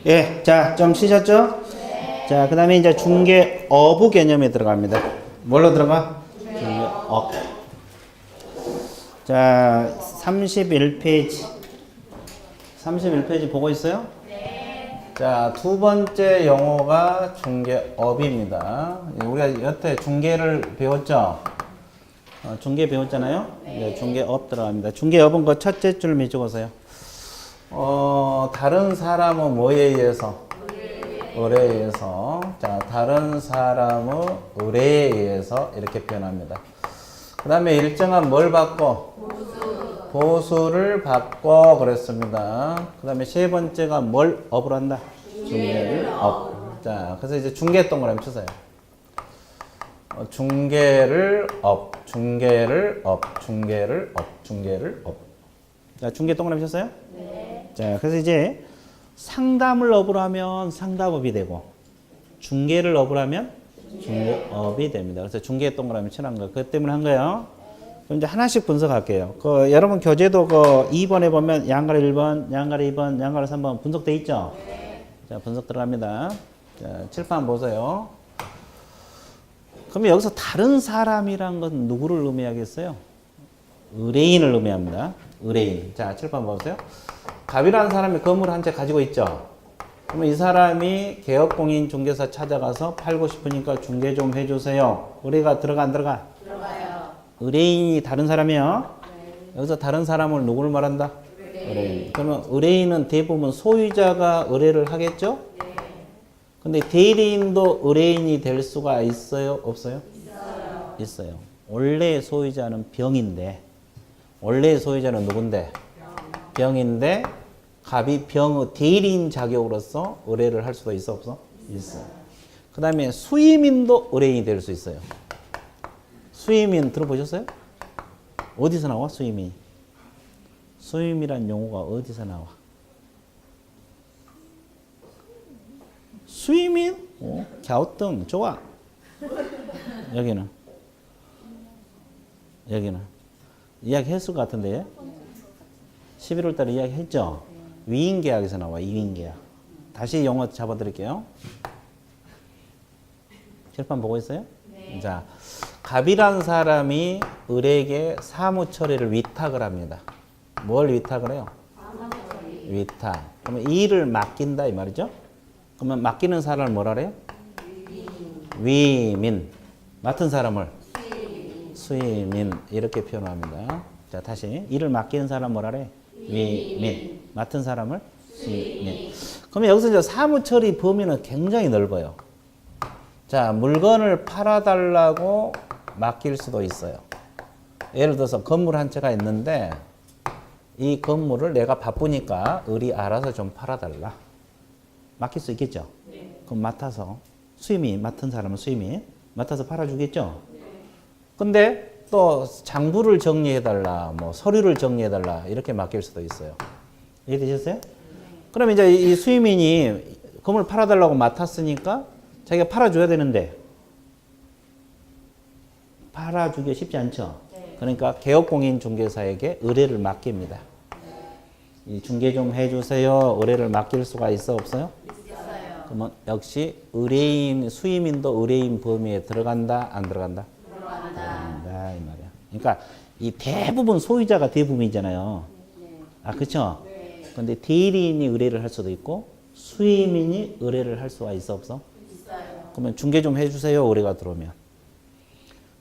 예, 자, 좀 쉬셨죠? 자, 그 다음에 이제 중개 어부 개념에 들어갑니다. 뭘로 들어가? 중개 업. 자, 31페이지. 31페이지 보고 있어요? 자, 두 번째 용어가 중개업입니다. 우리가 여태 중개를 배웠죠? 중개 배웠잖아요? 네, 중개업 들어갑니다. 중개업은 그 첫째 줄 밑적으세요. 다른 사람은 뭐에 의해서? 의뢰에 의해서. 자, 다른 사람의 의뢰에 의해서 이렇게 표현합니다. 그 다음에 일정한 뭘 받고? 보수를 받고 그랬습니다. 그 다음에 세 번째가 뭘 업을 한다? 중개를 업. 자, 그래서 이제 중개 동그라미 쳐서요. 중개를 업, 중개를 업, 중개를 업, 중개를 업. 자, 중개 동그라미 쳤어요? 네. 자, 그래서 이제 상담을 업을 하면 상담업이 되고, 중개를 업을 하면 중개업이 됩니다. 그래서 중개 동그라미 쳐놓은 거, 그것 때문에 한 거예요. 그럼 이제 하나씩 분석할게요. 여러분 교재도 2번에 보면 양가로 1번, 양가로 2번, 양가로 3번 분석돼 있죠? 네. 자, 분석 들어갑니다. 자, 칠판 보세요. 그러면 여기서 다른 사람이란 건 누구를 의미하겠어요? 의뢰인을 의미합니다. 의뢰인. 자, 칠판 보세요. 갑이라는 사람이 건물 한 채 가지고 있죠? 그러면 이 사람이 개업공인 중개사 찾아가서 팔고 싶으니까 중개 좀 해주세요. 의뢰가 들어가 안 들어가? 들어가요. 의뢰인이 다른 사람이요? 네. 여기서 다른 사람을 누구를 말한다? 의뢰인. 그러면 의뢰인은 대부분 소유자가 의뢰를 하겠죠? 네. 근데 대리인도 의뢰인이 될 수가 있어요? 없어요? 있어요. 있어요. 원래 소유자는 병인데, 원래 소유자는 누군데? 병인데, 갑이 병의 대리인 자격으로서 의뢰를 할 수도 있어? 없어? 있어요. 그 다음에 수임인도 의뢰인이 될 수 있어요. 수임인 들어보셨어요? 어디서 나와? 수임이. 수임이란 용어가 어디서 나와? 수임인? 갸우뚱 좋아. 여기는 이야기 했을 것 같은데 11월 달에 이야기 했죠? 위임계약에서 나와. 위임계약. 다시 용어 잡아드릴게요. 칠판 보고 있어요? 네. 자, 갑이란 사람이 을에게 사무 처리를 위탁을 합니다. 뭘 위탁을 해요? 위탁. 그러면 이 일을 맡긴다 이 말이죠. 그러면 맡기는 사람을 뭐라 그래요? 위민. 맡은 사람을 수임인. 이렇게 표현합니다. 자, 다시 일을 맡기는 사람 뭐라 그래? 위민. 맡은 사람을 수임인. 그러면 여기서 이제 사무 처리 범위는 굉장히 넓어요. 자, 물건을 팔아달라고 맡길 수도 있어요. 예를 들어서 건물 한 채가 있는데 이 건물을 내가 바쁘니까 을이 알아서 좀 팔아달라. 맡길 수 있겠죠? 네. 그럼 맡아서 수임이 맡은 사람은 수임이 맡아서 팔아주겠죠? 네. 근데 또 장부를 정리해달라, 뭐 서류를 정리해달라 이렇게 맡길 수도 있어요. 이해되셨어요? 네. 그럼 이제 이 수임인이 건물 팔아달라고 맡았으니까 자기가 팔아줘야 되는데 팔아주기 쉽지 않죠. 네. 그러니까 개업공인 중개사에게 의뢰를 맡깁니다. 네. 이 중개 좀 해주세요. 의뢰를 맡길 수가 있어 없어요? 있어요. 그러면 역시 의뢰인 수임인도 의뢰인 범위에 들어간다 안 들어간다? 들어간다 이 말이야. 그러니까 이 대부분 소유자가 대부분이잖아요. 네. 아 그렇죠? 네. 그런데 대리인이 의뢰를 할 수도 있고 수임인이 의뢰를 할 수가 있어 없어? 있어요. 그러면 중개 좀 해주세요. 의뢰가 들어오면.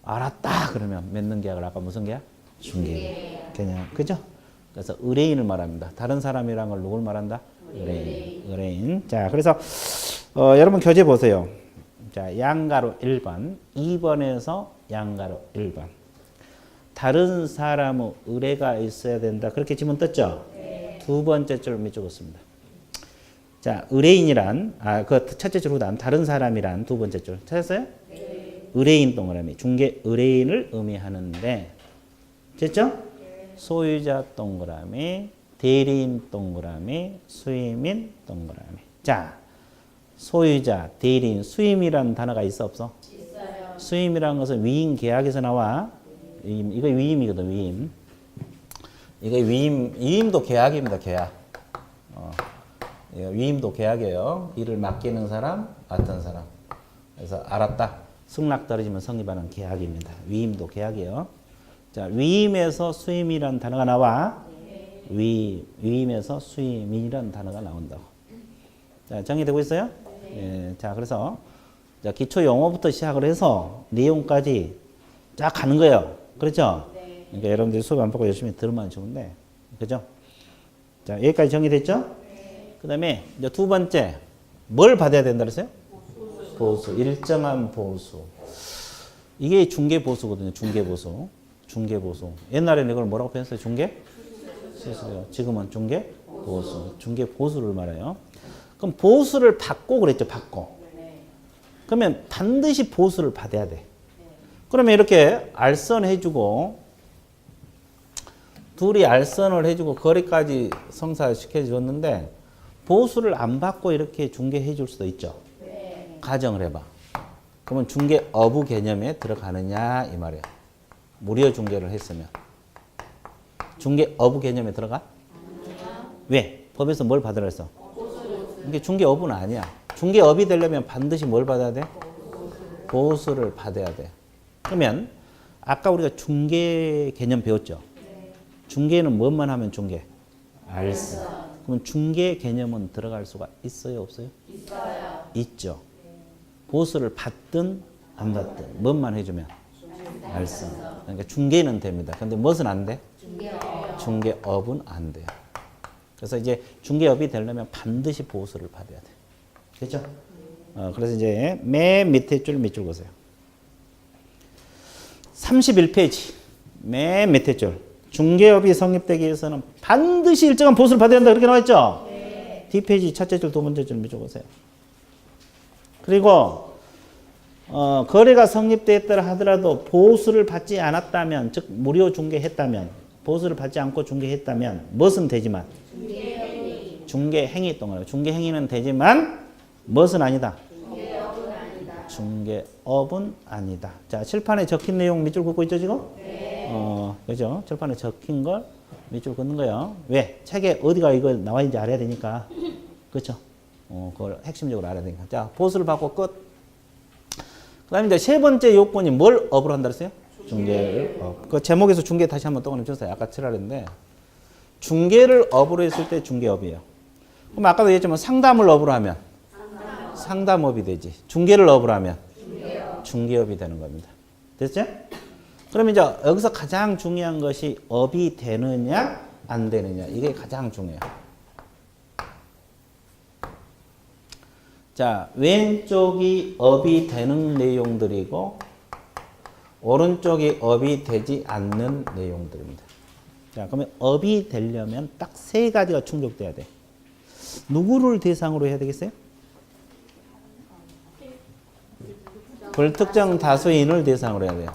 알았다 그러면 맺는 계약을 아까 무슨 계약? 중개 개념. 그죠? 그래서 의뢰인을 말합니다. 다른 사람이란 걸 누굴 말한다? 의뢰인. 자, 그래서 여러분 교재 보세요. 자, 양가로 1번, 2번에서 양가로 1번. 다른 사람의 의뢰가 있어야 된다. 그렇게 지문 떴죠? 네. 두 번째 줄 밑줄 긋습니다. 자, 의뢰인이란 그 첫째 줄 후다음 다른 사람이란 두 번째 줄 찾았어요? 네. 의뢰인 동그라미, 중개 의뢰인을 의미하는데, 됐죠? 네. 소유자 동그라미, 대리인 동그라미, 수임인 동그라미. 자, 소유자, 대리인, 수임이라는 단어가 있어 없어? 있어요. 수임이라는 것은 위임 계약에서 나와. 이거 위임이거든, 위임. 이거 위임도 계약입니다, 계약. 위임도 계약이에요. 일을 맡기는 사람, 맡은 사람. 그래서 알았다. 승낙 떨어지면 성립하는 계약입니다. 위임도 계약이에요. 자, 위임에서 수임이라는 단어가 나와. 위임에서 수임이라는 단어가 나온다고. 자, 정리되고 있어요? 예, 자, 그래서 자, 기초 용어부터 시작을 해서 내용까지 쫙 가는 거예요. 그렇죠? 그러니까 여러분들이 수업 안 받고 열심히 들으면 좋은데, 그죠? 자, 여기까지 정리됐죠? 그 다음에 이제 두 번째, 뭘 받아야 된다 그랬어요? 보수. 일정한 보수. 이게 중개보수거든요. 중개보수. 중개보수. 옛날에는 이걸 뭐라고 표현했어요? 중개? 수수요. 지금은 중개보수. 중개보수를 말해요. 그럼 보수를 받고 그랬죠. 받고. 그러면 반드시 보수를 받아야 돼. 그러면 이렇게 알선해주고 둘이 알선을 해주고 거래까지 성사시켜줬는데 보수를 안 받고 이렇게 중개해 줄 수도 있죠. 가정을 해봐. 그러면 중개 어부 개념에 들어가느냐 이 말이야. 무료 중개를 했으면. 중개 어부 개념에 들어가? 왜? 법에서 뭘 받으라 했어? 이게 중개 어부는 아니야. 중개 업이 되려면 반드시 뭘 받아야 돼? 보수를 받아야 돼. 그러면 아까 우리가 중개 개념 배웠죠? 중개는 뭐만 하면 중개? 알선. 그럼 중개 개념은 들어갈 수가 있어요, 없어요? 있어요. 있죠. 보수를 받든 안 받든 뭐만 해주면? 알선. 그러니까 중개는 됩니다. 근데 무엇은 안 돼? 중개업은 안 돼요. 그래서 이제 중개업이 되려면 반드시 보수를 받아야 돼. 그렇죠? 그래서 이제 맨 밑에 줄 밑줄 보세요. 31페이지 맨 밑에 줄. 중개업이 성립되기 위해서는 반드시 일정한 보수를 받아야 한다. 그렇게 나와있죠? 네. 뒷페이지 첫째 줄 두 번째 줄 밑줄 보세요. 그리고 거래가 성립되었다 하더라도 보수를 받지 않았다면, 즉 무료 중개했다면, 보수를 받지 않고 중개했다면 무엇은 되지만? 중개행위 동안. 중개행위는 되지만 무엇은 아니다? 중개업은 아니다. 중개업은 아니다. 자, 칠판에 적힌 내용 밑줄 긋고 있죠 지금? 네. 그죠? 칠판에 적힌 걸 밑줄 긋는 거예요. 왜? 책에 어디가 이거 나와 있는지 알아야 되니까. 그렇죠? 그걸 핵심적으로 알아야 되니까. 자, 보수를 받고 끝. 그 다음에 이제 세 번째 요건이 뭘 업으로 한다 그랬어요? 중개를 업. 그 제목에서 중개 다시 한번 떠올려 주세요. 아까 칠하랬는데 중개를 업으로 했을 때 중개업이에요. 그럼 아까도 얘기했지만 상담을 업으로 하면 상담업이 되지. 중개를 업으로 하면 중개업이 되는 겁니다. 됐죠? 그럼 이제 여기서 가장 중요한 것이 업이 되느냐 안 되느냐. 이게 가장 중요해요. 자, 왼쪽이 업이 되는 내용들이고 오른쪽이 업이 되지 않는 내용들입니다. 자, 그러면 업이 되려면 딱 세 가지가 충족돼야 돼. 누구를 대상으로 해야 되겠어요? 불특정 다수인을 대상으로 해야 돼요.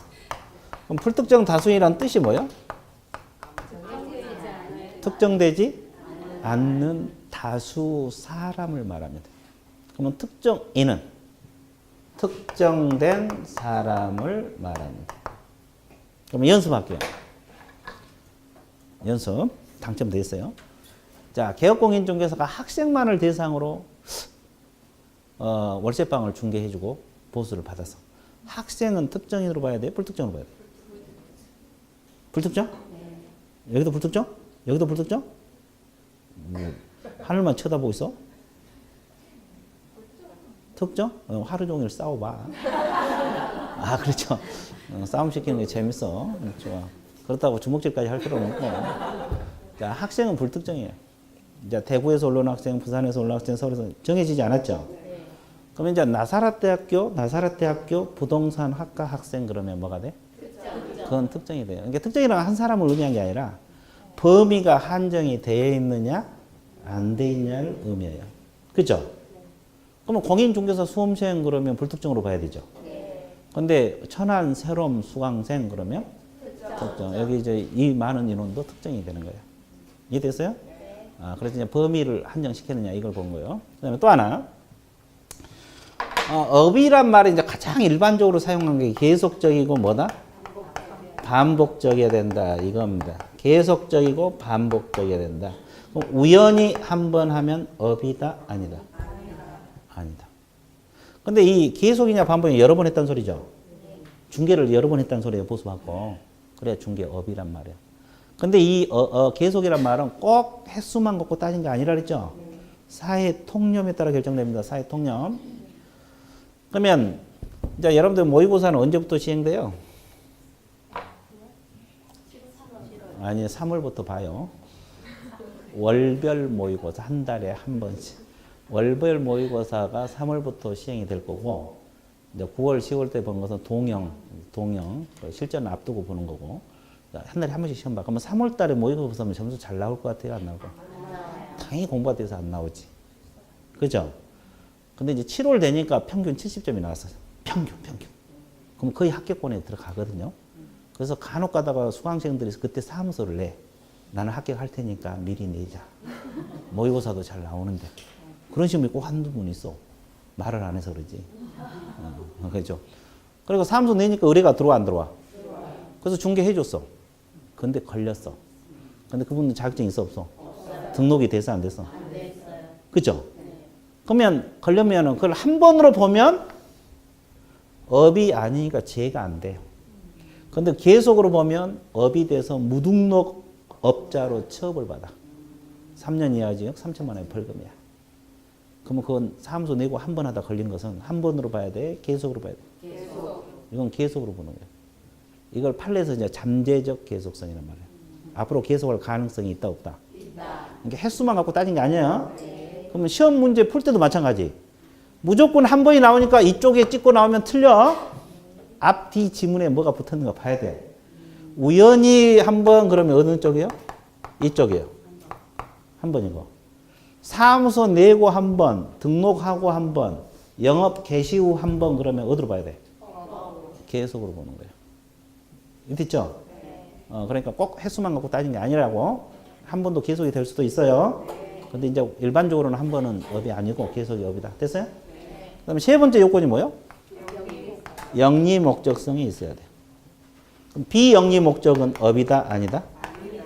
그럼 불특정 다수인이란 뜻이 뭐예요? 특정되지 않는 다수 사람을 말합니다. 그러면 특정인은 특정된 사람을 말합니다. 그럼 연습할게요. 연습 당첨됐어요. 자, 개업공인중개사가 학생만을 대상으로 월세방을 중개해주고 보수를 받아서 학생은 특정인으로 봐야 돼요? 불특정으로 봐야 돼요? 불특정? 네. 여기도 불특정? 여기도 불특정? 하늘만 쳐다보고 있어? 특정? 하루 종일 싸워봐. 아, 그렇죠. 싸움 시키는 게 재밌어. 좋아. 그렇다고 주먹질까지 할 필요는 없고. 자, 학생은 불특정이에요. 이제 대구에서 올라온 학생, 부산에서 올라온 학생, 서울에서 정해지지 않았죠? 그러면 이제 나사렛대학교 부동산 학과 학생 그러면 뭐가 돼? 그건 특정이 돼요. 그러니까 특정이라는 한 사람을 의미한 게 아니라 범위가 한정이 되어 있느냐, 안 돼 있냐를 의미해요. 그죠? 그러면 공인중개사 수험생 그러면 불특정으로 봐야 되죠. 근데 천안, 새롬, 수강생 그러면 특정. 여기 이제 이 많은 인원도 특정이 되는 거예요. 이해됐어요? 아, 그래서 이제 범위를 한정시켰느냐 이걸 본 거예요. 그다음에 또 하나. 업이란 말이 이제 가장 일반적으로 사용한 게 계속적이고 뭐다? 반복적이어야 된다. 이겁니다. 계속적이고 반복적이어야 된다. 그럼 우연히 한 번 하면 업이다? 아니다? 아니다. 근데 이 계속이냐 반복이냐 여러 번 했다는 소리죠? 중계를 여러 번 했다는 소리예요. 보수받고. 그래야 중계업이란 말이에요. 근데 이 계속이란 말은 꼭 횟수만 갖고 따진 게 아니라 그랬죠? 사회 통념에 따라 결정됩니다. 사회 통념. 그러면 이제 여러분들 모의고사는 언제부터 시행돼요? 아니 3월부터 봐요. 월별 모의고사 한 달에 한 번씩. 월별 모의고사가 3월부터 시행이 될 거고 이제 9월, 10월 때 본 것은 동영 실전 앞두고 보는 거고 한 달에 한 번씩 시험 봐. 그러면 3월 달에 모의고사 보면 점수 잘 나올 것 같아요? 안 나올 것 같아요? 당연히 공부가 돼서 안 나오지. 그죠? 근데 이제 7월 되니까 평균 70점이 나왔어요. 평균. 그럼 거의 합격권에 들어가거든요. 그래서 간혹 가다가 수강생들이 그때 사무소를 내. 나는 합격할 테니까 미리 내자. 모의고사도 잘 나오는데. 그런 시험이 꼭 한두 분 있어. 말을 안 해서 그러지. 그죠? 그리고 사무소 내니까 의뢰가 들어와 안 들어와? 그래서 중개해줬어. 근데 걸렸어. 근데 그분은 자격증 있어 없어? 등록이 돼서 안 됐어? 안 됐어요. 그죠? 그러면 걸려면은 그걸 한 번으로 보면 업이 아니니까 제가 안 돼요. 근데 계속으로 보면 업이 돼서 무등록 업자로 처벌 받아. 3년 이하징역 3천만 원의 벌금이야. 그러면 그건 사무소 내고 한 번 하다 걸린 것은 한 번으로 봐야 돼? 계속으로 봐야 돼? 계속. 이건 계속으로 보는 거예요. 이걸 판례에서 이제 잠재적 계속성이란 말이에요. 앞으로 계속할 가능성이 있다 없다? 있다. 그러니까 횟수만 갖고 따진 게 아니에요. 네. 그러면 시험 문제 풀 때도 마찬가지. 무조건 한 번이 나오니까 이쪽에 찍고 나오면 틀려. 앞, 뒤 지문에 뭐가 붙었는가 봐야 돼. 우연히 한 번 그러면 어느 쪽이요? 이쪽이요. 한 번이고. 사무소 내고 한 번, 등록하고 한 번, 영업 개시 후 한 번 그러면 어디로 봐야 돼? 계속으로 보는 거예요. 됐죠? 그러니까 꼭 횟수만 갖고 따진 게 아니라고. 한 번도 계속이 될 수도 있어요. 근데 이제 일반적으로는 한 번은 업이 아니고 계속이 업이다. 됐어요? 그 다음에 세 번째 요건이 뭐예요? 영리 목적성이 있어야 돼요. 그럼 비영리 목적은 업이다? 아니다? 아니다.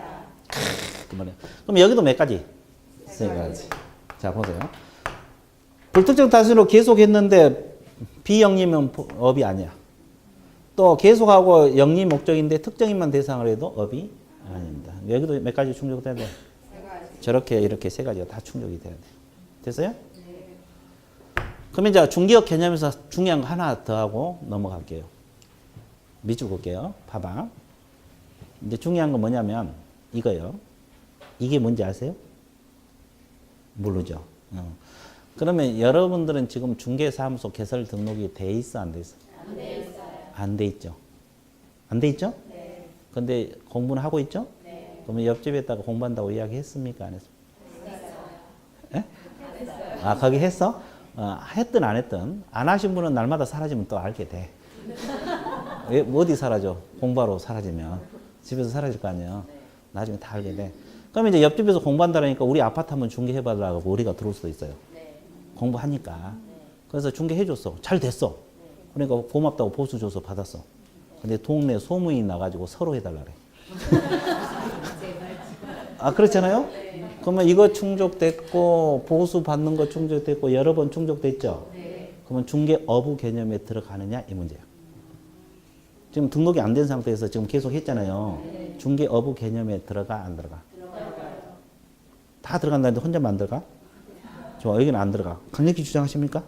그 말이에요. 그럼 여기도 몇 가지? 세 가지. 자, 보세요. 불특정 다수로 계속했는데 비영리면 업이 아니야. 또 계속하고 영리 목적인데 특정인만 대상으로 해도 업이 아닙니다. 여기도 몇 가지 충족돼야 돼? 저렇게 이렇게 세 가지가 다 충족이 돼야 돼. 됐어요? 네. 그러면 이제 중개업 개념에서 중요한 거 하나 더 하고 넘어갈게요. 밑줄 볼게요. 봐봐. 이제 중요한 건 뭐냐면 이거요. 이게 뭔지 아세요? 모르죠. 그러면 여러분들은 지금 중개사무소 개설 등록이 돼 있어, 안 돼 있어? 안 돼 있어요. 안 돼 있죠. 안 돼 있죠? 네. 근데 공부는 하고 있죠? 네. 그러면 옆집에다가 공부한다고 이야기했습니까? 안 했습니까? 했어요. 예? 아, 거기 했어? 했든 안 했든 안 하신 분은 날마다 사라지면 또 알게 돼. 왜, 어디 사라져? 공부하러 사라지면 집에서 사라질 거 아니에요. 나중에 다 알게 돼. 그러면 이제 옆집에서 공부한다니까 우리 아파트 한번 중개해봐달라고 우리가 들어올 수도 있어요. 네. 공부하니까. 네. 그래서 중개해줬어. 잘 됐어. 네. 그러니까 고맙다고 보수 줘서 받았어. 근데 동네 소문이 나가지고 서로 해달라래. 아, 그렇잖아요? 네. 그러면 이거 충족됐고 보수 받는 거 충족됐고 여러 번 충족됐죠? 네. 그러면 중개 어부 개념에 들어가느냐 이 문제야. 지금 등록이 안 된 상태에서 지금 계속 했잖아요. 네. 중개 어부 개념에 들어가 안 들어가? 다 들어간다는데 혼자만 안 들어가? 좋아, 여기는 안 들어가. 강력히 주장하십니까?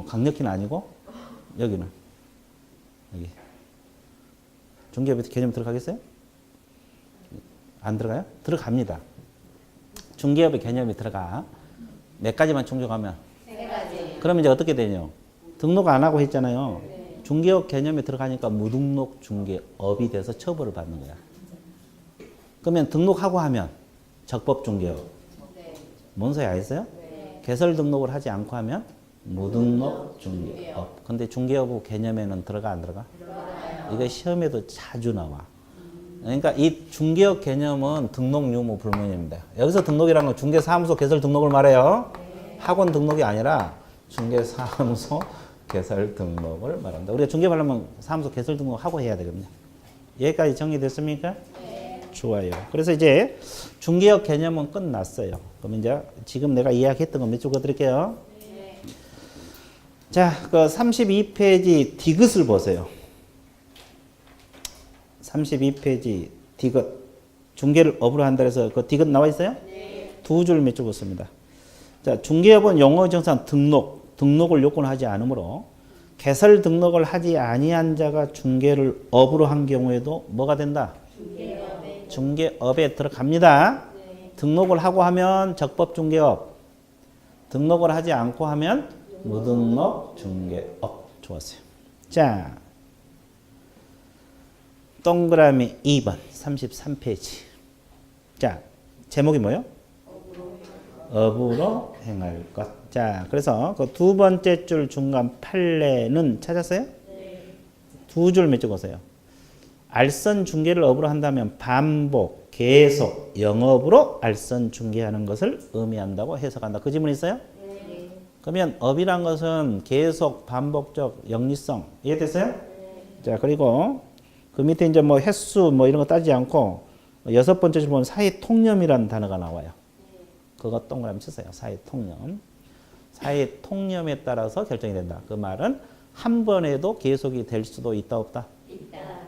강력히는 아니고 여기는 여기 중개업 개념 들어가겠어요? 안 들어가요? 들어갑니다. 중개업의 개념이 들어가. 몇 가지만 충족하면? 세 가지. 그러면 이제 어떻게 되냐? 등록 안 하고 했잖아요. 네. 중개업 개념에 들어가니까 무등록 중개업이 돼서 처벌을 받는 거야. 그러면 등록하고 하면 적법 중개업. 네. 뭔 소리 아셨어요? 네. 개설 등록을 하지 않고 하면 무등록 중개업. 근데 중개업 개념에는 들어가 안 들어가? 들어가요. 이거 시험에도 자주 나와. 그러니까 이 중개업 개념은 등록 유무 불문입니다. 여기서 등록이라는 건 중개사무소 개설 등록을 말해요. 네. 학원 등록이 아니라 중개사무소 개설 등록을 말합니다. 우리가 중개하려면 사무소 개설 등록하고 해야 되거든요. 여기까지 정리됐습니까? 네. 좋아요. 그래서 이제 중개업 개념은 끝났어요. 그럼 이제 지금 내가 이야기했던 거 몇 줄 그어드릴게요. 자, 그 32페이지 디귿을 보세요. 32페이지 디귿. 중개를 업으로 한다 해서 그 디귿 나와 있어요? 두 줄 몇 줄 긋습니다. 자, 중개업은 용어정상 등록을 요건하지 않으므로 개설 등록을 하지 아니한 자가 중개를 업으로 한 경우에도 뭐가 된다? 중개업에 들어갑니다. 등록을 하고 하면 적법 중개업, 등록을 하지 않고 하면 무등록 중개업. 좋았어요. 자, 동그라미 2번 33페이지. 자, 제목이 뭐예요? 업으로 행할 것. 자, 그래서 그 두 번째 줄 중간 판례는 찾았어요? 두 줄 몇 줄 보세요. 알선 중개를 업으로 한다면 반복, 계속, 영업으로 알선 중개하는 것을 의미한다고 해석한다. 그 질문 있어요? 그러면 업이란 것은 계속, 반복적, 영리성. 이해됐어요? 자, 그리고 그 밑에 이제 뭐 횟수 뭐 이런 거 따지지 않고 여섯 번째 줄 보면 사회 통념이라는 단어가 나와요. 그거 동그라미 치세요. 사회 통념. 사회 통념에 따라서 결정이 된다. 그 말은 한 번에도 계속이 될 수도 있다, 없다?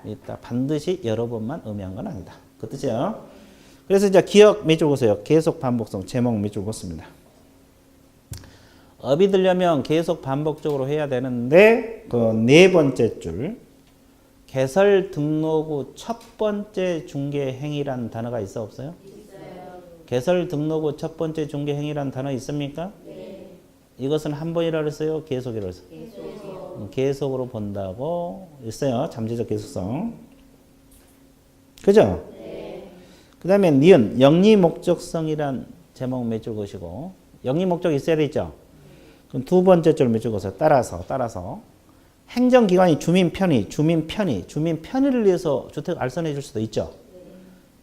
있다. 반드시 여러 번만 의미한 건 아니다. 그 뜻이에요. 그래서 이제 기억 몇 줄 보세요. 계속 반복성 제목 몇 줄 보습니다. 업이 되려면 계속 반복적으로 해야 되는데 그 네 번째 줄 개설 등록 후 첫 번째 중개 행위라는 단어가 있어 없어요? 있어요. 개설 등록 후 첫 번째 중개 행위라는 단어 있습니까? 네. 이것은 한 번이라 그랬어요? 계속이라 그랬어요? 계속. 계속으로 본다고 있어요. 잠재적 계속성. 그죠? 네. 그 다음에 니은 영리 목적성이란 제목 몇 줄 것이고 영리 목적 있어야 되죠? 그럼 두 번째 줄 몇 줄 것을 따라서 행정기관이 주민 편의를 위해서 주택 알선해 줄 수도 있죠.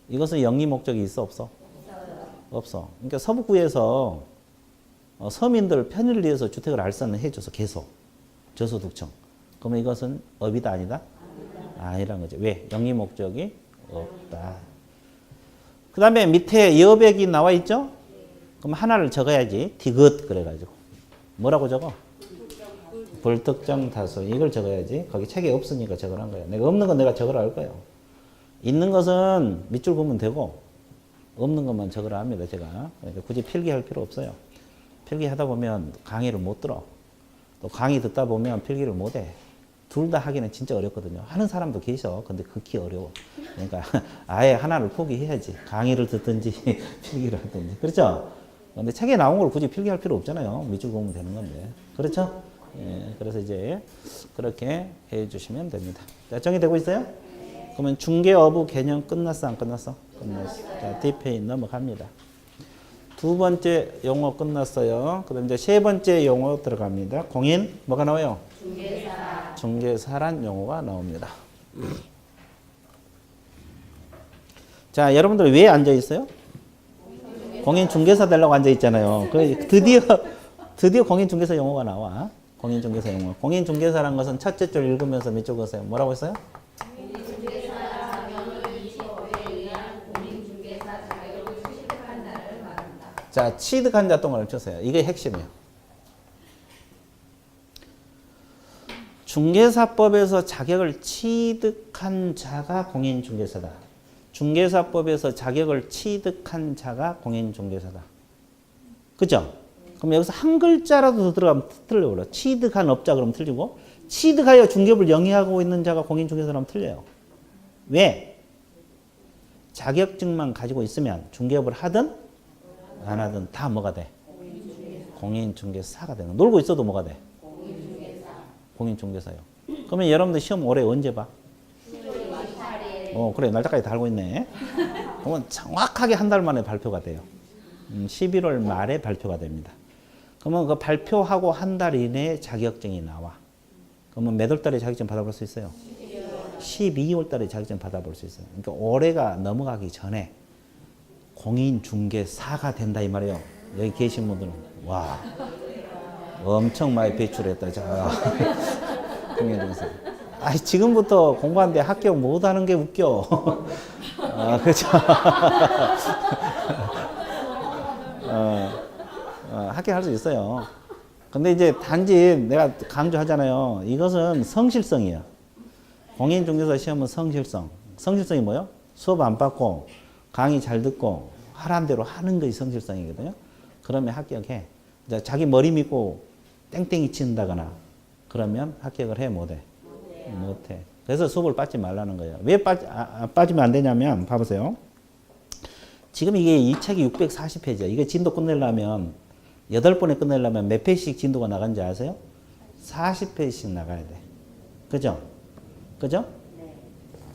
이것은 영리 목적이 있어 없어? 없어. 그러니까 서북구에서 서민들 편의를 위해서 주택을 알선해 줘서 계속 저소득층. 그러면 이것은 업이다 아니다? 아니라는 거죠. 왜? 영리 목적이 없다. 그 다음에 밑에 여백이 나와 있죠? 그럼 하나를 적어야지. 디귿 그래가지고. 뭐라고 적어? 불특정 다수. 이걸 적어야지. 거기 책에 없으니까 적으란 거예요. 내가 없는 건 내가 적으라 할 거예요. 있는 것은 밑줄 보면 되고 없는 것만 적으라 합니다. 제가. 그러니까 굳이 필기할 필요 없어요. 필기하다 보면 강의를 못 들어. 또 강의 듣다 보면 필기를 못 해. 둘 다 하기는 진짜 어렵거든요. 하는 사람도 계셔. 근데 극히 어려워. 그러니까 아예 하나를 포기해야지. 강의를 듣든지 필기를 하든지. 그렇죠? 근데 책에 나온 걸 굳이 필기할 필요 없잖아요. 밑줄 보면 되는 건데. 그렇죠? 예, 그래서 이제 그렇게 해 주시면 됩니다. 자, 정리되고 있어요? 그러면 중개어부 개념 끝났어, 안 끝났어? 끝났어. 자, 뒷페이지 넘어갑니다. 두 번째 용어 끝났어요. 그 다음 이제 세 번째 용어 들어갑니다. 공인, 뭐가 나와요? 중개사. 중개사란 용어가 나옵니다. 자, 여러분들 왜 앉아 있어요? 공인 중개사 되려고 앉아 있잖아요. 드디어 공인 중개사 용어가 나와. 공인 중개사 용어. 공인 중개사란 것은 첫째 줄 읽으면서 몇 줄 그었어요? 뭐라고 했어요? 자, 취득한 자 동안을 쳤어요. 이게 핵심이에요. 중개사법에서 자격을 취득한 자가 공인중개사다. 중개사법에서 자격을 취득한 자가 공인중개사다. 그죠? 그럼 여기서 한 글자라도 더 들어가면 틀려요. 취득한 업자 그러면 틀리고 취득하여 중개업을 영위하고 있는 자가 공인중개사라면 틀려요. 왜? 자격증만 가지고 있으면 중개업을 하든 안 하든 다 뭐가 돼? 공인중개사가 되는. 놀고 있어도 뭐가 돼? 공인중개사요. 그러면 여러분들 시험 올해 언제 봐? 그래. 날짜까지 다 알고 있네. 그러면 정확하게 한 달 만에 발표가 돼요. 11월 말에 발표가 됩니다. 그러면 그 발표하고 한 달 이내에 자격증이 나와. 그러면 몇 월 달에 자격증 받아볼 수 있어요? 12월 달에 자격증 받아볼 수 있어요. 그러니까 올해가 넘어가기 전에 공인중개사가 된다 이 말이에요. 여기 계신 분들은 와 엄청 많이 배출했다. 자, 공인중개사. 지금부터 공부하는데 합격 못하는 게 웃겨. 그렇죠. 합격할 수 있어요. 근데 이제 단지 내가 강조하잖아요. 이것은 성실성이에요. 공인중개사 시험은 성실성. 성실성이 뭐예요? 수업 안 받고 강의 잘 듣고 하라는 대로 하는 것이 성실성이거든요. 그러면 합격해. 이제 자기 머리 믿고 땡땡이 친다거나 그러면 합격을 해, 못해? 못해. 그래서 수업을 빠지 말라는 거예요. 왜 빠지면 안 되냐면 봐보세요. 지금 이게 이 책이 640페이지야. 이게 진도 끝내려면 8번에 끝내려면 몇 페이지씩 진도가 나간지 아세요? 40페이지씩 나가야 돼. 그죠? 그죠?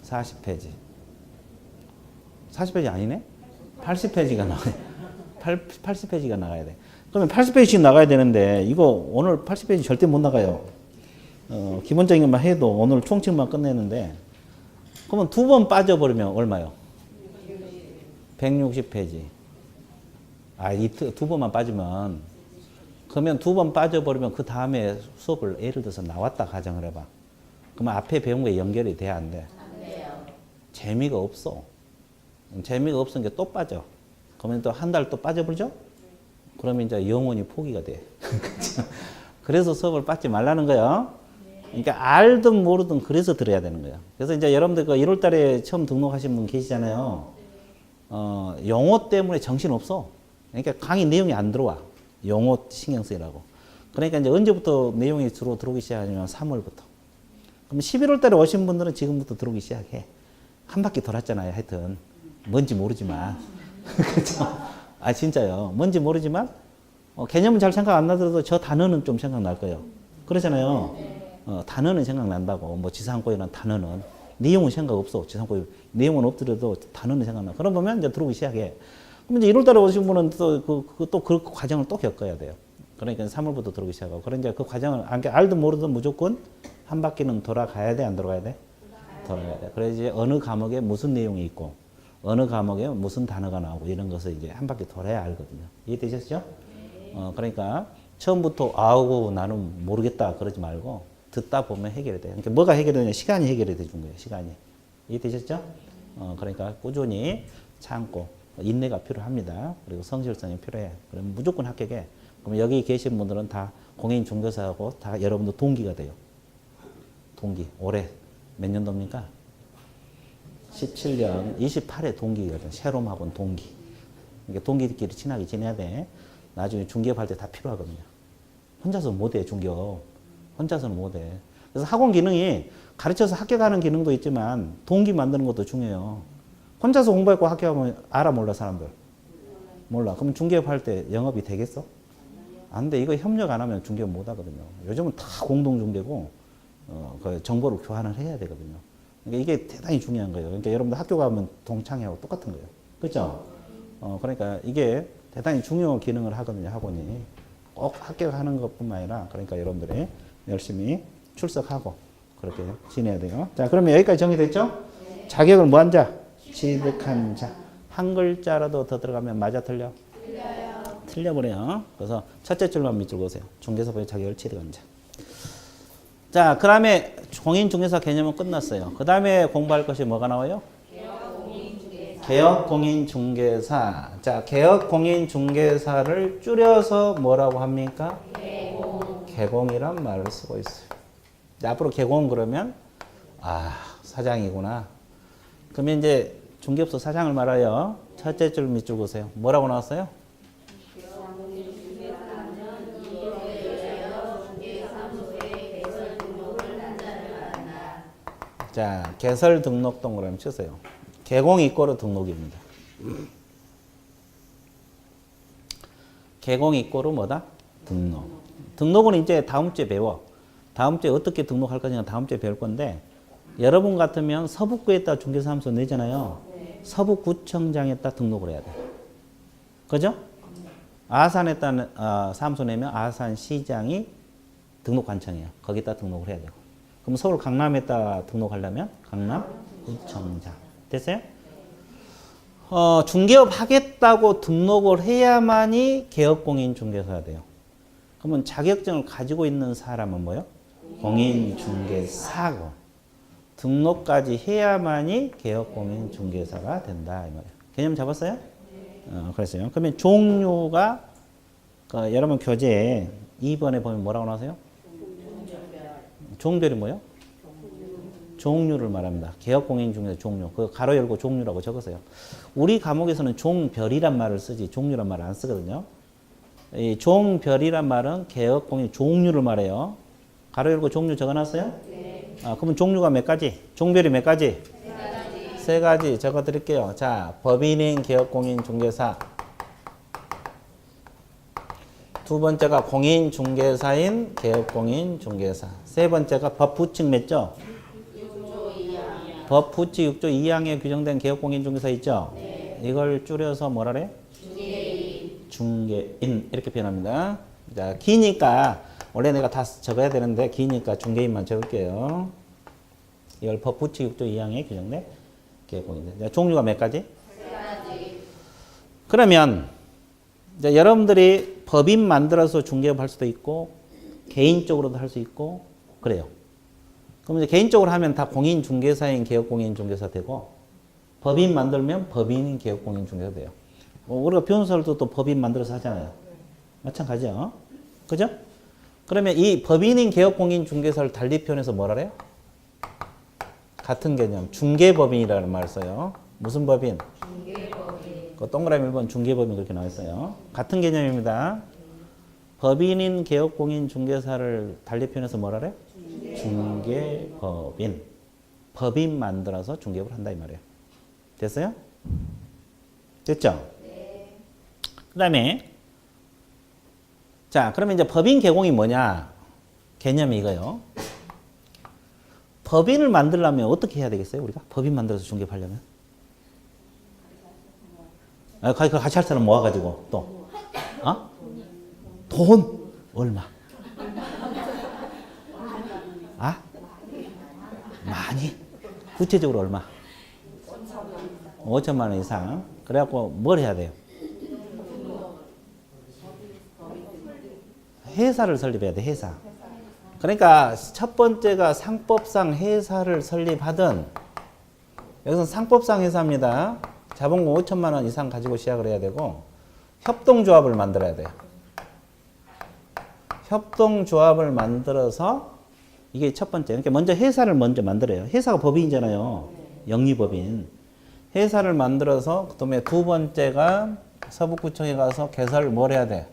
40페이지. 40페이지 아니네? 80페이지가 나가야 돼. 80페이지가 나가야 돼. 그러면 80페이지씩 나가야 되는데 이거 오늘 80페이지 절대 못 나가요. 기본적인 것만 해도 오늘 총칙만 끝내는데 그러면 2번 빠져버리면 얼마요? 160페이지. 이 2번만 빠지면 그러면 2번 빠져버리면 그 다음에 수업을 예를 들어서 나왔다 가정을 해봐. 그러면 앞에 배운 거에 연결이 돼야 안 돼? 안 돼요. 재미가 없어. 재미가 없으니까 또 빠져. 그러면 또 한 달 또 빠져버리죠? 그러면 이제 영원히 포기가 돼. 그래서 수업을 빠지 말라는 거예요. 그러니까 알든 모르든 그래서 들어야 되는 거예요. 그래서 이제 여러분들 그 1월 달에 처음 등록하신 분 계시잖아요. 용어 때문에 정신 없어. 그러니까 강의 내용이 안 들어와. 용어 신경 쓰이라고. 그러니까 이제 언제부터 내용이 주로 들어오기 시작하냐면 3월부터. 그럼 11월 달에 오신 분들은 지금부터 들어오기 시작해. 한 바퀴 돌았잖아요. 하여튼. 뭔지 모르지만. 그렇죠? 진짜요. 뭔지 모르지만 개념은 잘 생각 안 나더라도 저 단어는 좀 생각날 거예요. 그러잖아요. 단어는 생각난다고. 뭐 지상고이라는 단어는. 내용은 생각 없어. 지상고이 내용은 없더라도 단어는 생각나. 그럼 보면 이제 들어오기 시작해. 그럼 이제 1월 달에 오신 분은 또 그 과정을 또 겪어야 돼요. 그러니까 3월부터 들어오기 시작하고. 그러니까 그 과정을 알든 모르든 무조건 한 바퀴는 돌아가야 돼, 안 돌아가야 돼? 돌아가야 돼. 그래서 이제 어느 과목에 무슨 내용이 있고, 어느 과목에 무슨 단어가 나오고 이런 것을 이제 한 바퀴 돌아야 알거든요. 이해되셨죠? 그러니까 처음부터 나는 모르겠다 그러지 말고 듣다 보면 해결이 돼요. 그러니까 뭐가 해결이 되냐? 시간이 해결이 돼준 거예요. 시간이. 이해되셨죠? 그러니까 꾸준히 참고 인내가 필요합니다. 그리고 성실성이 필요해. 그럼 무조건 합격해. 그럼 여기 계신 분들은 다 공인중개사하고 다 여러분들 동기가 돼요. 동기. 올해 몇 년도입니까? 17년 28회 동기거든. 셰롬학원 동기. 그러니까 동기들끼리 친하게 지내야 돼. 나중에 중개업할 때 다 필요하거든요. 혼자서 못해, 중개업. 혼자서는 못해. 그래서 학원 기능이 가르쳐서 합격하는 기능도 있지만 동기 만드는 것도 중요해요. 혼자서 공부했고 합격하면 알아 몰라 사람들? 몰라. 그럼 중개업 할 때 영업이 되겠어? 안 돼. 이거 협력 안 하면 중개업 못 하거든요. 요즘은 다 공동 중개고 그 정보를 교환을 해야 되거든요. 그러니까 이게 대단히 중요한 거예요. 그러니까 여러분들 학교 가면 동창회하고 똑같은 거예요. 그렇죠? 그러니까 이게 대단히 중요한 기능을 하거든요. 학원이. 꼭 합격하는 것뿐만 아니라 그러니까 여러분들이 열심히 출석하고 그렇게 지내야 돼요. 자, 그러면 여기까지 정리됐죠? 네. 자격을 뭐 한 자? 취득한 자. 한 글자라도 더 들어가면 맞아 틀려? 틀려요. 틀려버려요. 그래서 첫째 줄만 밑줄 보세요. 중개사법의 자격을 취득한 자. 자, 그 다음에 공인중개사 개념은 끝났어요. 그 다음에 공부할 것이 뭐가 나와요? 개업공인중개사. 자, 개업공인중개사를 줄여서 뭐라고 합니까? 개공이란 말을 쓰고 있어요. 자, 앞으로 개공 그러면 사장이구나. 그러면 이제 중개업소 사장을 말하여 첫째 줄 밑줄 보세요. 뭐라고 나왔어요? 자, 개설 등록 동그라미 치세요. 개공 이꼬르 등록입니다. 개공 이꼬르 뭐다? 등록. 등록은 이제 다음 주에 배워. 다음 주에 어떻게 등록할 거냐는 다음 주에 배울 건데 여러분 같으면 서북구에다 중개사무소 내잖아요. 네. 서북구청장에다 등록을 해야 돼. 그죠? 아산에다 사무소 내면 아산시장이 등록관청이에요. 거기다 등록을 해야 되고. 그럼 서울 강남에다 등록하려면 강남구청장. 됐어요? 중개업 하겠다고 등록을 해야만이 개업공인중개사가 돼요. 그러면 자격증을 가지고 있는 사람은 뭐예요? 공인중개사고. 등록까지 해야만이 개업공인중개사가 된다 이 말이에요. 개념 잡았어요? 그랬어요. 그러면 종류가 여러분 교재에 2번에 보면 뭐라고 나오세요? 종별이 뭐요? 종류를 말합니다. 개업공인중개사 종류. 그 가로 열고 종류라고 적으세요. 우리 과목에서는 종별이란 말을 쓰지 종류란 말을 안 쓰거든요. 이 종별이란 말은 개업공인 종류를 말해요. 가로 열고 종류 적어놨어요? 네. 그러면 종류가 몇 가지? 종별이 몇 가지? 세 가지 적어드릴게요. 자, 법인인 개업공인중개사. 두 번째가 공인중개사인 개업공인중개사. 세 번째가 법부칙 맺죠? 법부칙 6조 2항에 규정된 개업공인중개사 있죠? 네. 이걸 줄여서 뭐라 그래? 중개인 이렇게 표현합니다. 자, 기니까 원래 내가 다 적어야 되는데 기니까 중개인만 적을게요. 이걸 법부칙 6조 2항에 규정된 개업공인중개사. 종류가 몇 가지? 세 가지. 그러면 이제 여러분들이 법인 만들어서 중개업할 수도 있고 개인적으로도 할 수 있고 그래요. 그럼 이제 개인적으로 하면 다 공인중개사인 개업공인중개사 되고 법인 만들면 법인인 개업공인중개사 돼요. 우리가 변호사들도 또 법인 만들어서 하잖아요. 마찬가지죠. 그죠? 그러면 이 법인인 개업공인중개사를 달리 표현해서 뭐라 그래요? 같은 개념. 중개법인이라는 말을 써요. 무슨 법인? 중개법인. 그 동그라미 1번 중개법인 그렇게 나와 있어요. 같은 개념입니다. 법인인 개업공인중개사를 달리 표현해서 뭐라 그래요? 중개법인. 법인 만들어서 중개업을 한다 이 말이에요. 됐어요? 됐죠? 네. 그 다음에 자 그러면 이제 법인 개공이 뭐냐? 개념이 이거요. 법인을 만들려면 어떻게 해야 되겠어요? 우리가 법인 만들어서 중개하려면 같이 할 사람 모아가지고 또 돈 얼마? 많이? 구체적으로 얼마? 5천만 원 이상. 그래갖고 뭘 해야 돼요? 회사를 설립해야 돼, 회사. 그러니까 첫 번째가 상법상 회사를 설립하든 여기서 상법상 회사입니다. 자본금 5천만 원 이상 가지고 시작을 해야 되고 협동조합을 만들어야 돼요. 협동조합을 만들어서 이게 첫 번째. 그러니까 먼저 회사를 먼저 만들어요. 회사가 법인이잖아요. 영리법인. 회사를 만들어서 그다음에 두 번째가 서북구청에 가서 개설 뭘 해야 돼?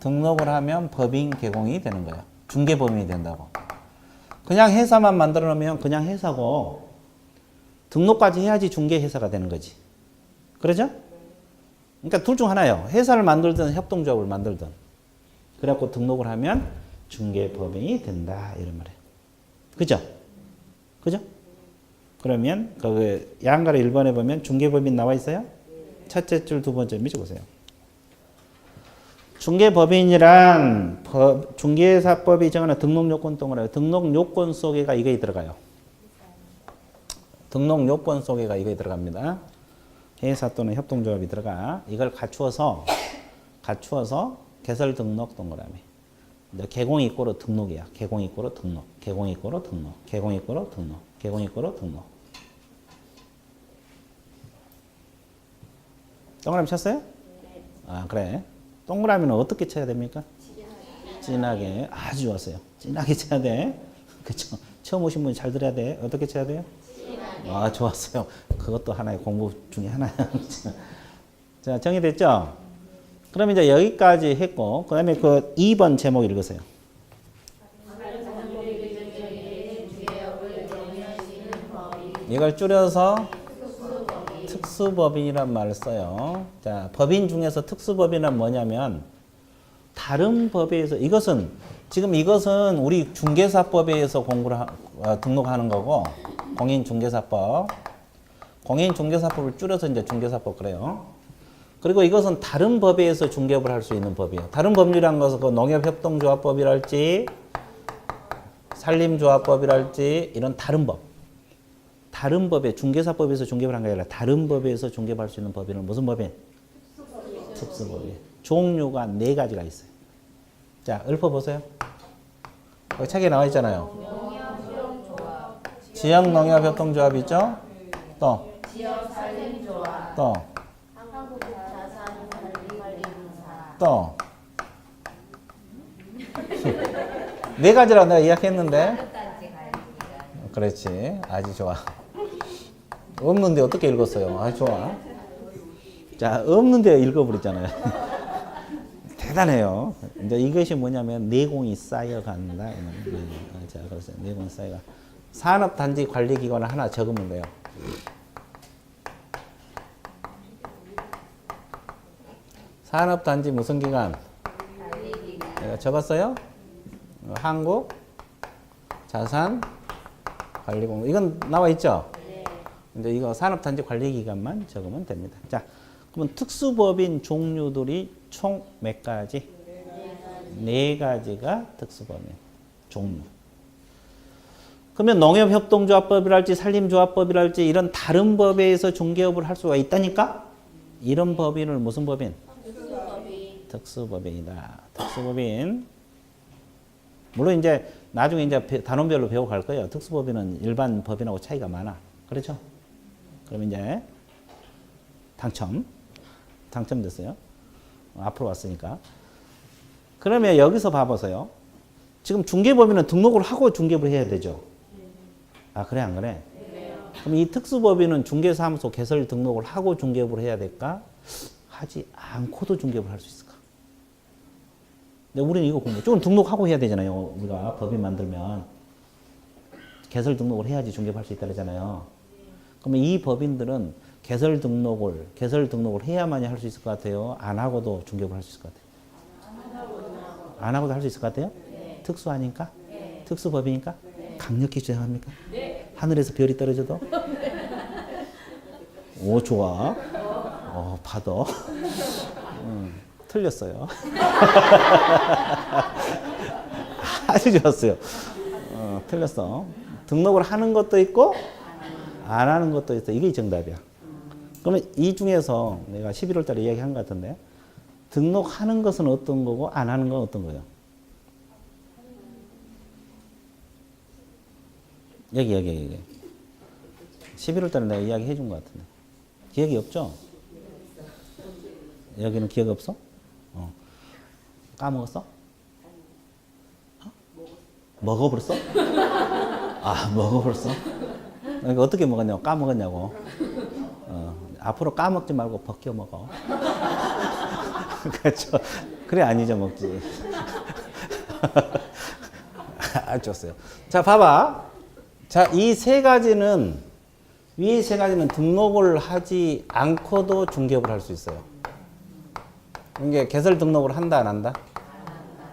등록을 하면 법인 개공이 되는 거예요. 중개법인이 된다고. 그냥 회사만 만들어 놓으면 그냥 회사고 등록까지 해야지 중개회사가 되는 거지. 그러죠? 그러니까 둘 중 하나예요. 회사를 만들든 협동조합을 만들든. 그래갖고 등록을 하면 중개법인이 된다 이런 말이에요. 그죠? 그죠? 그러면 그 양가로 1번에 보면 중개법인 나와 있어요? 첫째 줄 두 번째 밑에 중개법인이란 중개사법이 정하는 등록요건 동그라미. 등록요건 속에가 이게 들어가요. 등록요건 속에가 이게 들어갑니다. 회사 또는 협동조합이 들어가. 이걸 갖추어서 개설 등록 동그라미. 개공 이꼬로 등록이야. 개공 이꼬로 등록. 개공 이꼬로 등록. 개공 이꼬로 등록. 개공 이꼬로 등록. 동그라미 쳤어요? 네. 그래. 동그라미는 어떻게 쳐야 됩니까? 진하게. 아주 좋았어요. 진하게 쳐야 돼. 그쵸? 처음 오신 분이 잘 들어야 돼. 어떻게 쳐야 돼요? 진하게. 좋았어요. 그것도 하나의 공부 중에 하나야. 자, 정리됐죠? 그럼 이제 여기까지 했고, 그 다음에 그 2번 제목 읽으세요. 이걸 줄여서 특수법인이란 말을 써요. 자, 법인 중에서 특수법인은 뭐냐면 다른 법에 의해서 이것은 우리 중개사법에 의해서 등록하는 거고 공인중개사법을 줄여서 이제 중개사법 그래요. 그리고 이것은 다른 법에 의해서 중개업을 할 수 있는 법이에요. 다른 법률이란 것은 그 농협협동조합법이랄지 산림조합법이랄지 이런 다른 법에 중개사법에서 중개업을 한 게 아니라 다른 법에서 중개업할 수 있는 법인은 무슨 법인? 특수법인. 종류가 4가지가 있어요. 자, 읊어보세요. 여기 책에 나와 있잖아요. 지역농협협동조합 있죠? 또, 지역산림조합, 또, 한국자산관리공사, 또. 네 가지라고 내가 이야기했는데. 그렇지. 아주 좋아. 없는데 어떻게 읽었어요? 아주 좋아. 자, 없는데 읽어버렸잖아요. 대단해요. 이제 이것이 뭐냐면 내공이 쌓여간다. 자, 그래서 내공이 쌓여가. 산업단지 관리기관을 하나 적으면 돼요. 산업단지 무슨 기관? 내가 적었어요? 한국 자산 관리공 이건 나와 있죠? 네. 이제 이거 산업단지 관리기관만 적으면 됩니다. 자, 그러면 특수법인 종류들이 총 몇 가지? 네 가지가 특수법인 종류. 그러면 농협협동조합법이랄지 산림조합법이랄지 이런 다른 법에 의해서 중개업을 할 수가 있다니까? 이런 법인을 무슨 법인? 특수법인이다. 특수법인. 물론 이제 나중에 이제 단원별로 배워갈 거예요. 특수법인은 일반 법인하고 차이가 많아. 그렇죠? 그럼 이제 당첨됐어요. 앞으로 왔으니까. 그러면 여기서 봐보세요. 지금 중개법인은 등록을 하고 중개업을 해야 되죠. 아, 그래 안 그래? 그럼 이 특수법인은 중개사무소 개설 등록을 하고 중개업을 해야 될까? 하지 않고도 중개업을 할 수 있을까? 근데 우리는 이거 공부 조금 등록하고 해야 되잖아요. 우리가 법인 만들면 개설 등록을 해야지 중개업할 수 있다 그러잖아요. 그러면 이 법인들은 개설 등록을 해야만이 할 수 있을 것 같아요. 안 하고도 중개업을 할 수 있을 것 같아요. 안 하고도 할 수 있을 것 같아요? 네. 특수하니까? 네. 특수법이니까? 네. 강력히 주장합니까? 네. 하늘에서 별이 떨어져도? 오, 좋아. 받아. 틀렸어요. 아주 좋았어요. 틀렸어. 등록을 하는 것도 있고 안 하는 것도 있어. 이게 정답이야. 그러면 이 중에서 내가 11월 달에 이야기한 것 같은데 등록하는 것은 어떤 거고 안 하는 건 어떤 거예요? 여기. 11월 달에 내가 이야기 해준 것 같은데. 기억이 없죠? 여기는 기억 없어? 까먹었어? 먹어버렸어? 아, 먹어버렸어? 그러니까 어떻게 먹었냐고, 까먹었냐고. 앞으로 까먹지 말고 벗겨 먹어. 그렇죠. 그래, 안 잊어먹지. 아, 좋았어요. 자, 봐봐. 자, 이 세 가지는, 위에 세 가지는 등록을 하지 않고도 중개업을 할 수 있어요. 이게 개설 등록을 한다, 안 한다?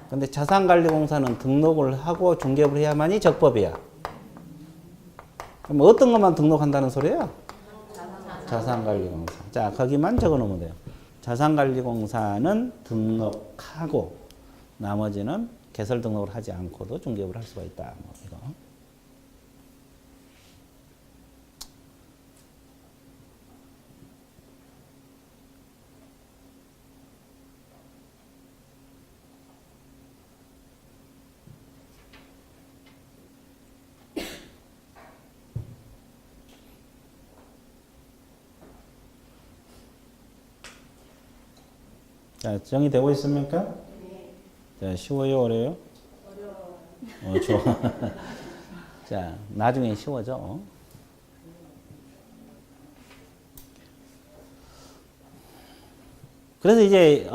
근데 자산관리공사는 등록을 하고 중개업을 해야만이 적법이야. 그럼 어떤 것만 등록한다는 소리예요? 자산관리공사. 자, 거기만 적어 놓으면 돼요. 자산관리공사는 등록하고 나머지는 개설 등록을 하지 않고도 중개업을 할 수가 있다. 뭐 이거. 자, 정리되고 있습니까? 자, 쉬워요, 어려워요? 좋아. 자, 나중에 쉬워져. 그래서 이제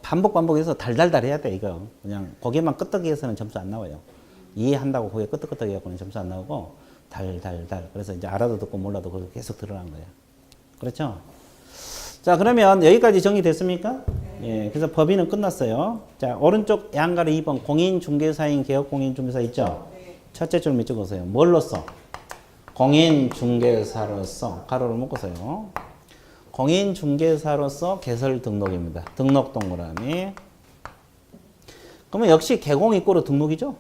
반복해서 달달달 해야 돼, 이거. 그냥 고개만 끄덕이해서는 점수 안 나와요. 이해한다고 고개 끄덕끄덕해갖고는 점수 안 나오고 달달달. 그래서 이제 알아도 듣고 몰라도 그거 계속 드러난 거예요. 그렇죠? 자, 그러면 여기까지 정리됐습니까? 예, 그래서 법인은 끝났어요. 자, 오른쪽 양가로 2번 공인중개사인 개업공인중개사 있죠? 첫째 줄 밑줄 그으세요. 뭘로써? 공인중개사로서 가로를 묶으세요. 공인중개사로서 개설 등록입니다. 등록 동그라미. 그러면 역시 개공이꼬로 등록이죠?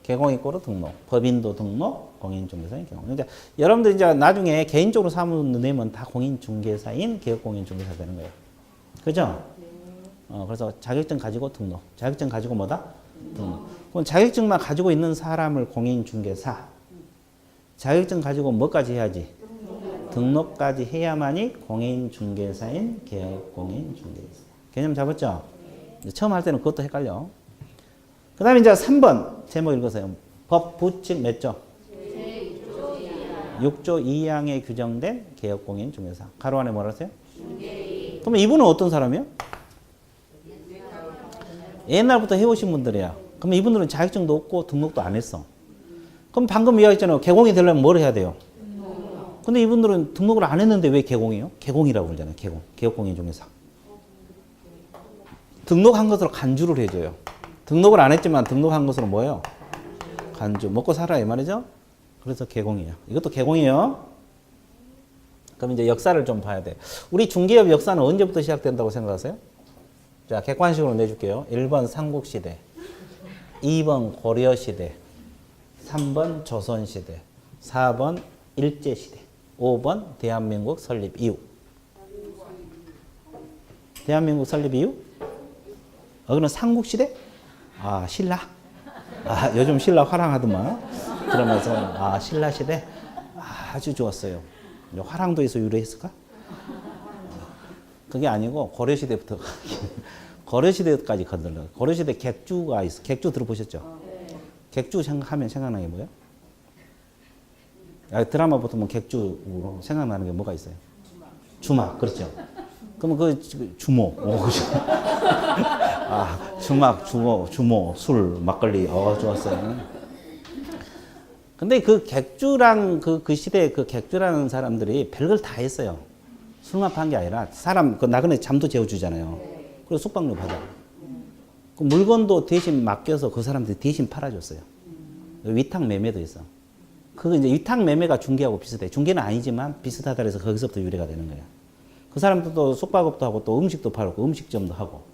개공이꼬로 등록. 법인도 등록, 공인중개사인 개공. 이제 여러분들 이제 나중에 개인적으로 사무 내면 다 공인중개사인 개업공인중개사 되는 거예요. 그죠? 그래서 자격증 가지고 등록. 자격증 가지고 뭐다? 등록. 그럼 자격증만 가지고 있는 사람을 공인중개사. 자격증 가지고 뭐까지 해야지? 등록까지 해야만이 공인중개사인 개업공인중개사. 개념 잡았죠? 처음 할 때는 그것도 헷갈려. 그 다음에 이제 3번 제목 읽으세요. 법 부칙 몇 조? 6조 2항에 규정된 개업공인중개사. 가로 안에 뭐라 했어요? 그러면 이분은 어떤 사람이에요? 옛날부터 해오신 분들이야. 그러면 이분들은 자격증도 없고 등록도 안 했어. 그럼 방금 이야기했잖아요. 개공이 되려면 뭘 해야 돼요? 근데 이분들은 등록을 안 했는데 왜 개공이에요? 개공이라고 그러잖아요. 개공. 개업공인중개사. 등록한 것으로 간주를 해줘요. 등록을 안 했지만 등록한 것으로 뭐예요? 간주. 먹고 살아 이 말이죠? 그래서 개공이에요. 이것도 개공이에요. 그럼 이제 역사를 좀 봐야 돼. 우리 중개업 역사는 언제부터 시작된다고 생각하세요? 자, 객관식으로 내줄게요. 1번 삼국시대, 2번 고려시대, 3번 조선시대, 4번 일제시대, 5번 대한민국 설립 이후. 대한민국 설립 이후? 그럼 삼국시대? 아, 신라? 아, 요즘 신라 화랑하더만. 그러면서, 신라시대? 아주 좋았어요. 화랑도에서 유래했을까? 그게 아니고, 고려시대부터, 고려시대까지 건들려. 고려시대 객주가 있어. 객주 들어보셨죠? 객주 생각하면 생각나는 게 뭐예요? 드라마 보통 객주로 생각나는 게 뭐가 있어요? 주막, 그렇죠. 그러면 그 주모. 주막, 주모, 술, 막걸리. 좋았어요. 근데 그 객주랑 그 시대에 그 객주라는 사람들이 별걸 다 했어요. 술만 판 게 아니라 사람, 그 나그네 잠도 재워주잖아요. 그리고 숙박료 받아. 그 물건도 대신 맡겨서 그 사람들이 대신 팔아줬어요. 위탁 매매도 있어. 그거 이제 위탁 매매가 중개하고 비슷해. 중개는 아니지만 비슷하다 해서 거기서부터 유래가 되는 거예요. 그 사람들도 숙박업도 하고 또 음식도 팔고 음식점도 하고.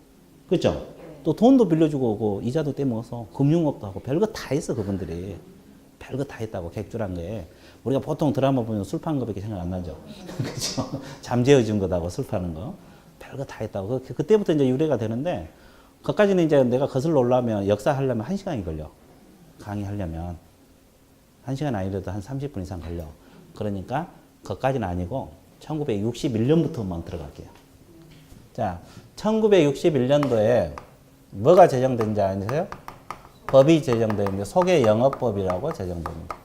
그렇죠? 또 돈도 빌려주고 그 이자도 떼먹어서 금융업도 하고 별거 다 했어 그분들이. 별거 다 했다고 객주란 게. 우리가 보통 드라마 보면 술 파는 거밖에 생각 안 나죠. 그렇죠? 잠재워준 거다고 술 파는 거. 별거 다 했다고. 그때부터 이제 유래가 되는데 그까지는 이제 내가 거슬러 올라오면 역사하려면 1시간이 걸려. 강의하려면 1시간 아니라도 한 30분 이상 걸려. 그러니까 그까지는 아니고 1961년부터만 들어갈게요. 자, 1961년도에 뭐가 제정된지 아세요? 법이 제정되는데 소개영업법이라고 제정됩니다.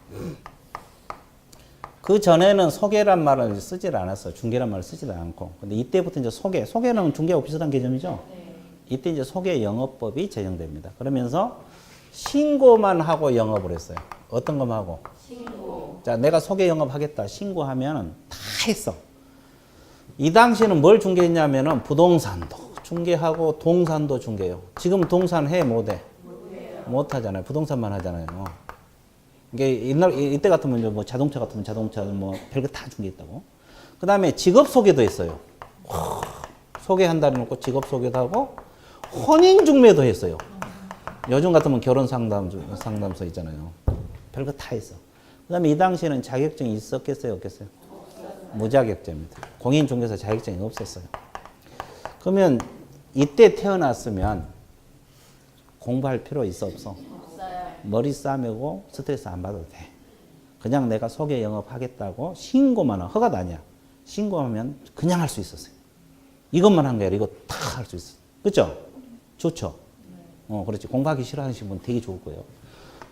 그 전에는 소개란 말을 쓰질 않았어요. 중개란 말을 쓰지도 않고. 근데 이때부터 이제 소개는 중개하고 비슷한 개념이죠. 이때 이제 소개영업법이 제정됩니다. 그러면서 신고만 하고 영업을 했어요. 어떤 것만 하고? 신고. 자, 내가 소개영업 하겠다. 신고하면 다 했어. 이 당시에는 뭘 중개했냐면은 부동산도 중개하고 동산도 중개해요. 지금 동산 해, 못 해? 못 하잖아요. 부동산만 하잖아요. 이게 이때 같으면 이제 뭐 자동차 같으면 자동차 뭐 별거 다 중개했다고. 그 다음에 직업 소개도 했어요. 소개한다는 놓고 직업 소개도 하고 혼인 중매도 했어요. 요즘 같으면 결혼 상담소 있잖아요. 별거 다 했어. 그 다음에 이 당시에는 자격증이 있었겠어요, 없겠어요? 무자격증입니다. 공인중개사 자격증이 없었어요. 그러면 이때 태어났으면 공부할 필요 있어, 없어? 머리 싸매고 스트레스 안 받아도 돼. 그냥 내가 소개 영업하겠다고 신고만 하고, 허가도 아니야. 신고하면 그냥 할 수 있었어요. 이것만 한 게 아니라 이거 다 할 수 있어. 그죠? 좋죠? 그렇지. 공부하기 싫어하시는 분 되게 좋을 거예요.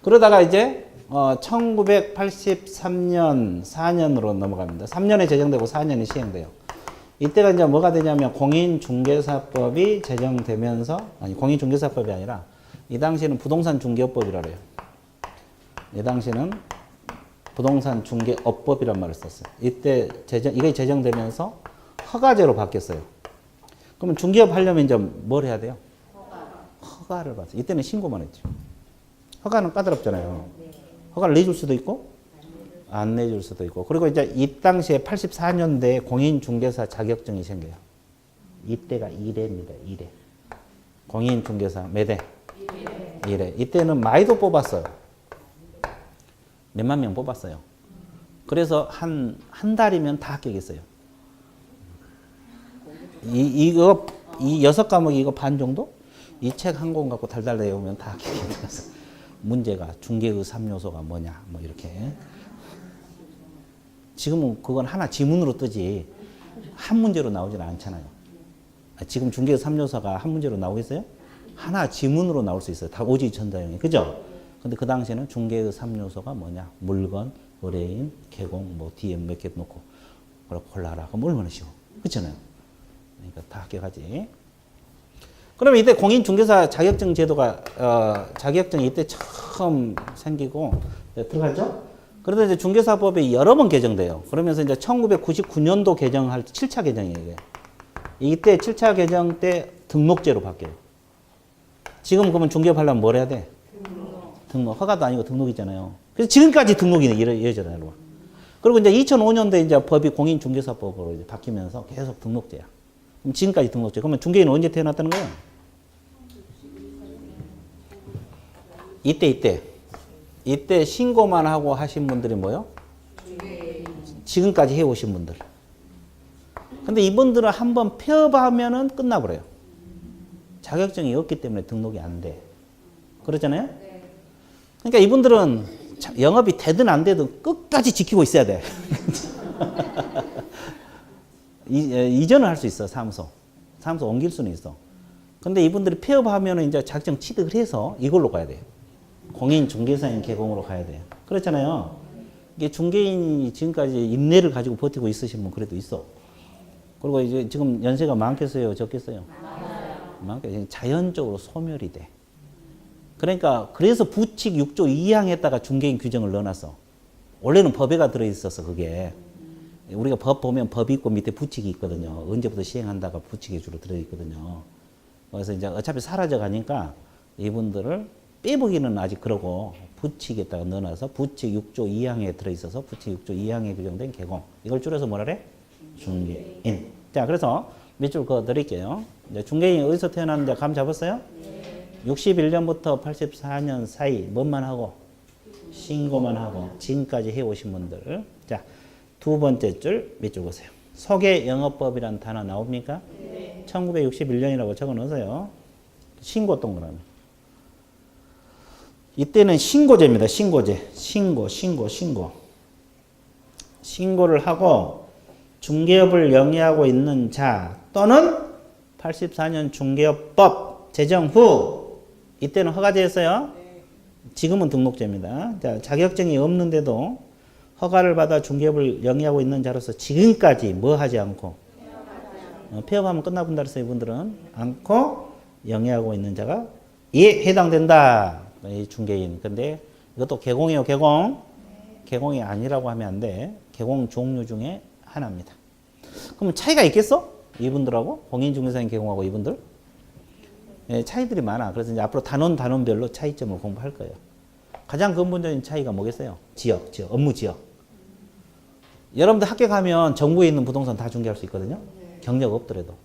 그러다가 이제 1983년 4년으로 넘어갑니다. 3년에 제정되고 4년이 시행돼요. 이때가 이제 뭐가 되냐면 공인중개사법이 제정되면서, 아니 공인중개사법이 아니라 이 당시에는 부동산 중개업법이라고 해요. 이 당시에는 부동산 중개업법이란 말을 썼어요. 이때 이게 제정되면서 허가제로 바뀌었어요. 그러면 중개업 하려면 이제 뭘 해야 돼요? 허가를 받았어요. 이때는 신고만 했죠. 허가는 까다롭잖아요. 허가를 내줄 수도 있고 안 내줄 수도 있고. 그리고 이제 이 당시에 84년대에 공인중개사 자격증이 생겨요. 이때가 2회입니다. 2회. 공인중개사 몇 회? 1회. 이때는 많이도 뽑았어요. 몇만 명 뽑았어요. 그래서 한 달이면 다 합격했어요. 이 6과목 이거 반 정도? 이 책 한 권 갖고 달달 외우면 다 합격이 들어서 문제가 중개의 3요소가 뭐냐 뭐 이렇게 지금은 그건 하나 지문으로 뜨지 한 문제로 나오지는 않잖아요. 지금 중개 3요소가 한 문제로 나오겠어요? 하나 지문으로 나올 수 있어요. 다 오지 전자형이. 그죠? 근데 그 당시에는 중개의 3요소가 뭐냐? 물건, 의뢰인, 개공, 뭐 뒤에 몇 개 놓고 골라라. 그럼 얼마나 쉬워. 그렇잖아요. 그러니까 다 합격하지. 그러면 이때 공인중개사 자격증 제도가 자격증이 이때 처음 생기고 들어갔죠? 그러다 이제 중개사법이 여러 번 개정돼요. 그러면서 이제 1999년도 개정할 7차 개정이에요. 이게. 이때 7차 개정 때 등록제로 바뀌어요. 지금 그러면 중개업하려면 뭘 해야 돼? 등록. 허가도 아니고 등록이잖아요. 그래서 지금까지 등록이 이어져요, 여러분. 그리고 이제 2005년도에 이제 법이 공인중개사법으로 이제 바뀌면서 계속 등록제야. 그럼 지금까지 등록제. 그러면 중개인은 언제 태어났다는 거예요? 이때 신고만 하고 하신 분들이 뭐요? 지금까지 해오신 분들. 근데 이분들은 한번 폐업하면은 끝나버려요. 자격증이 없기 때문에 등록이 안 돼. 그렇잖아요? 그러니까 이분들은 영업이 되든 안 되든 끝까지 지키고 있어야 돼. 이전을 할 수 있어, 사무소. 사무소 옮길 수는 있어. 근데 이분들이 폐업하면은 이제 자격증 취득을 해서 이걸로 가야 돼요. 공인중개사인 개공으로 가야 돼요. 그렇잖아요. 이게 중개인이 지금까지 인내를 가지고 버티고 있으신 분 그래도 있어. 그리고 이제 지금 연세가 많겠어요? 적겠어요? 많겠어요. 자연적으로 소멸이 돼. 그러니까 그래서 부칙 6조 2항에다가 중개인 규정을 넣어놨어. 원래는 법에가 들어있었어, 그게. 우리가 법 보면 법이 있고 밑에 부칙이 있거든요. 언제부터 시행한다가 부칙이 주로 들어있거든요. 그래서 이제 어차피 사라져 가니까 이분들을 빼보기는 아직 그러고 부칙에다가 넣어놔서 부칙 6조 2항에 들어있어서 부칙 6조 2항에 규정된 개공. 이걸 줄여서 뭐라 그래? 중개인. 자, 그래서 몇 줄 그어 드릴게요. 이제 중개인이 어디서 태어났는지 감 잡았어요? 61년부터 84년 사이 뭔만 하고? 신고만 하고 지금까지 해오신 분들. 자, 두 번째 줄 몇 줄 보세요. 소개영업법이라는 단어 나옵니까? 1961년이라고 적어 놓으세요. 신고 동그라미. 이때는 신고제입니다. 신고제. 신고를 하고 중개업을 영위하고 있는 자 또는 84년 중개업법 제정 후 이때는 허가제였어요. 지금은 등록제입니다. 자, 자격증이 없는데도 허가를 받아 중개업을 영위하고 있는 자로서 지금까지 뭐 하지 않고 폐업하면 끝나본다 그랬어요. 이분들은 않고 영위하고 있는 자가 이에 해당된다. 이 중개인. 근데 이것도 개공이에요. 개공. 개공이 아니라고 하면 안 돼. 개공 종류 중에 하나입니다. 그럼 차이가 있겠어? 이분들하고 공인중개사인 개공하고 이분들? 예, 차이들이 많아. 그래서 이제 앞으로 단원별로 차이점을 공부할 거예요. 가장 근본적인 차이가 뭐겠어요? 지역, 업무 지역. 여러분들 학교 가면 정부에 있는 부동산 다 중개할 수 있거든요. 경력 없더라도.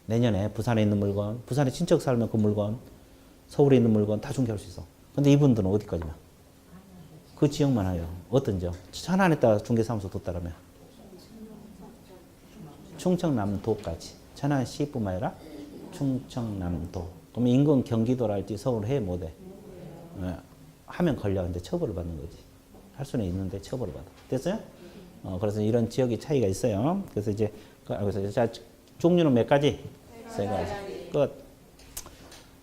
내년에 부산에 있는 물건, 부산에 친척 살면 그 물건, 서울에 있는 물건 다 중개할 수 있어. 근데 이분들은 어디까지나? 그 지역만 해요. 어떤 지역? 천안에다가 중개사무소 뒀다라면? 충청남도까지. 천안시뿐만 아니라 충청남도. 그럼 인근 경기도랄지 서울 해 못해? 하면 걸려. 근데 처벌을 받는 거지. 할 수는 있는데 처벌을 받아. 됐어요? 그래서 이런 지역의 차이가 있어요. 그래서 이제 자, 종류는 몇 가지? 세 가지. 끝.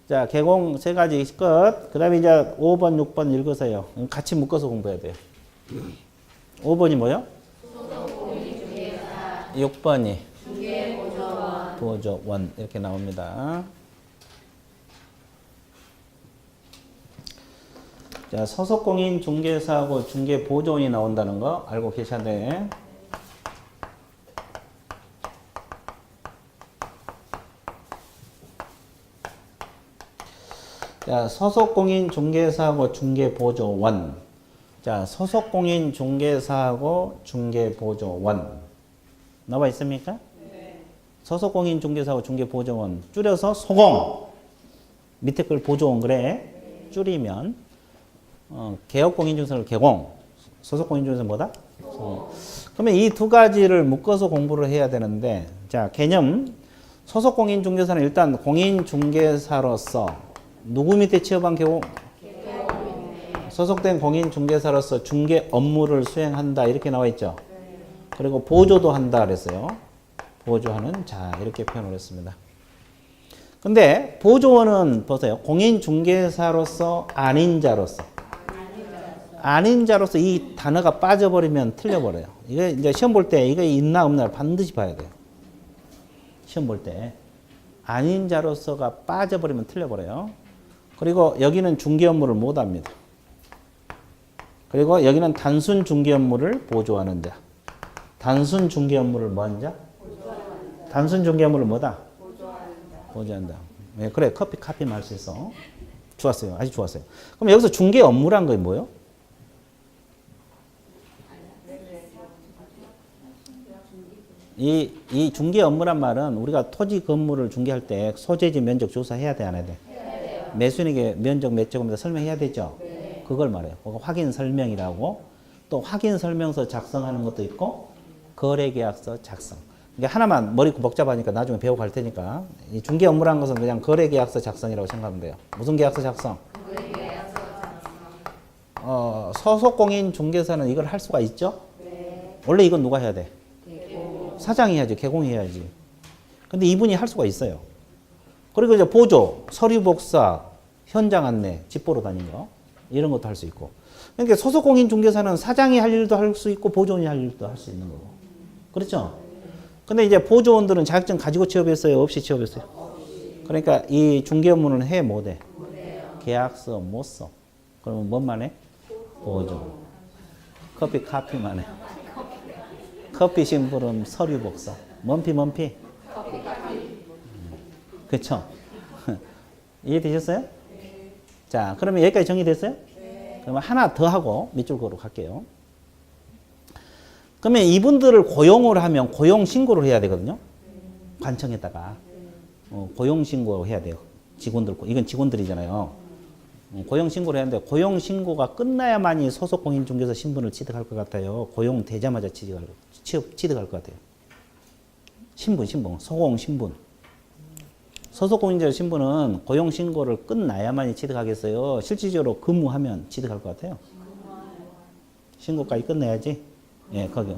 자, 개공 세 가지 끝. 그 다음에 이제 5번, 6번 읽으세요. 같이 묶어서 공부해야 돼요. 5번이 뭐요? 6번이 보조원 이렇게 나옵니다. 자, 소속공인 중개사하고 중개보조원이 나온다는 거 알고 계셔야 돼. 자, 소속공인 중개사하고 중개보조원. 자, 소속공인 중개사하고 중개보조원. 나와 있습니까? 네. 소속공인 중개사하고 중개보조원. 줄여서 소공. 밑에 걸 보조원 그래. 줄이면 개업공인중개사를 개공. 소속공인중개사 뭐다? 그러면 이 두 가지를 묶어서 공부를 해야 되는데, 자, 개념. 소속공인중개사는 일단 공인중개사로서 누구 밑에 취업한 개공? 소속된 공인중개사로서 중개 업무를 수행한다. 이렇게 나와 있죠. 그리고 보조도 한다 그랬어요. 보조하는 자 이렇게 표현을 했습니다. 근데 보조원은 보세요. 공인중개사로서 아닌 자로서 아닌 자로서 이 단어가 빠져버리면 틀려버려요. 이거 이제 시험 볼 때 이거 있나 없나 반드시 봐야 돼요. 시험 볼 때 아닌 자로서가 빠져버리면 틀려버려요. 그리고 여기는 중개 업무를 못 합니다. 그리고 여기는 단순 중개 업무를 보조하는 자. 단순 중개 업무를 뭐 하는 자? 단순 중개 업무를 뭐다? 보조한다. 네, 그래. 카피만 할 수 있어. 좋았어요. 아주 좋았어요. 그럼 여기서 중개 업무란 게 뭐예요? 이 중개 업무란 말은 우리가 토지 건물을 중개할 때 소재지 면적 조사해야 돼, 안 해야 돼? 매수인에게 면적 몇 제곱미터 설명해야 되죠? 그걸 말해요. 그거 확인 설명이라고. 또 확인 설명서 작성하는 것도 있고 거래계약서 작성. 이게 하나만 머리 복잡하니까 나중에 배워갈 테니까 이 중개 업무라는 것은 그냥 거래계약서 작성이라고 생각하면 돼요. 무슨 계약서 작성? 소속공인 중개사는 이걸 할 수가 있죠? 원래 이건 누가 해야 돼? 사장이 해야지. 개공해야지. 근데 이분이 할 수가 있어요. 그리고 이제 보조, 서류 복사, 현장 안내, 집 보러 다니는 거 이런 것도 할 수 있고. 그러니까 소속공인 중개사는 사장이 할 일도 할 수 있고 보조원이 할 일도 할 수 있는 거고. 그렇죠? 근데 이제 보조원들은 자격증 가지고 취업했어요? 없이 취업했어요? 그러니까 이 중개 업무는 해 못 해? 계약서 못 써. 그러면 뭔만 해? 보조. 카피만 해. 커피 심부름, 서류 복사. 먼피. 그쵸? 이해되셨어요? 자, 그러면 여기까지 정리됐어요? 그러면 하나 더 하고 밑줄 그로 갈게요. 그러면 이분들을 고용을 하면 고용 신고를 해야 되거든요. 관청에다가 고용 신고를 해야 돼요. 직원들, 이건 직원들이잖아요. 고용 신고를 해야 하는데 고용 신고가 끝나야만이 소속 공인중개사 신분을 취득할 것 같아요. 고용 되자마자 취득할 것 같아요. 신분, 소공 신분. 소속 공인중개사 신분은 고용 신고를 끝나야만이 취득하겠어요. 실질적으로 근무하면 취득할 것 같아요. 신고까지 끝내야지. 예, 거기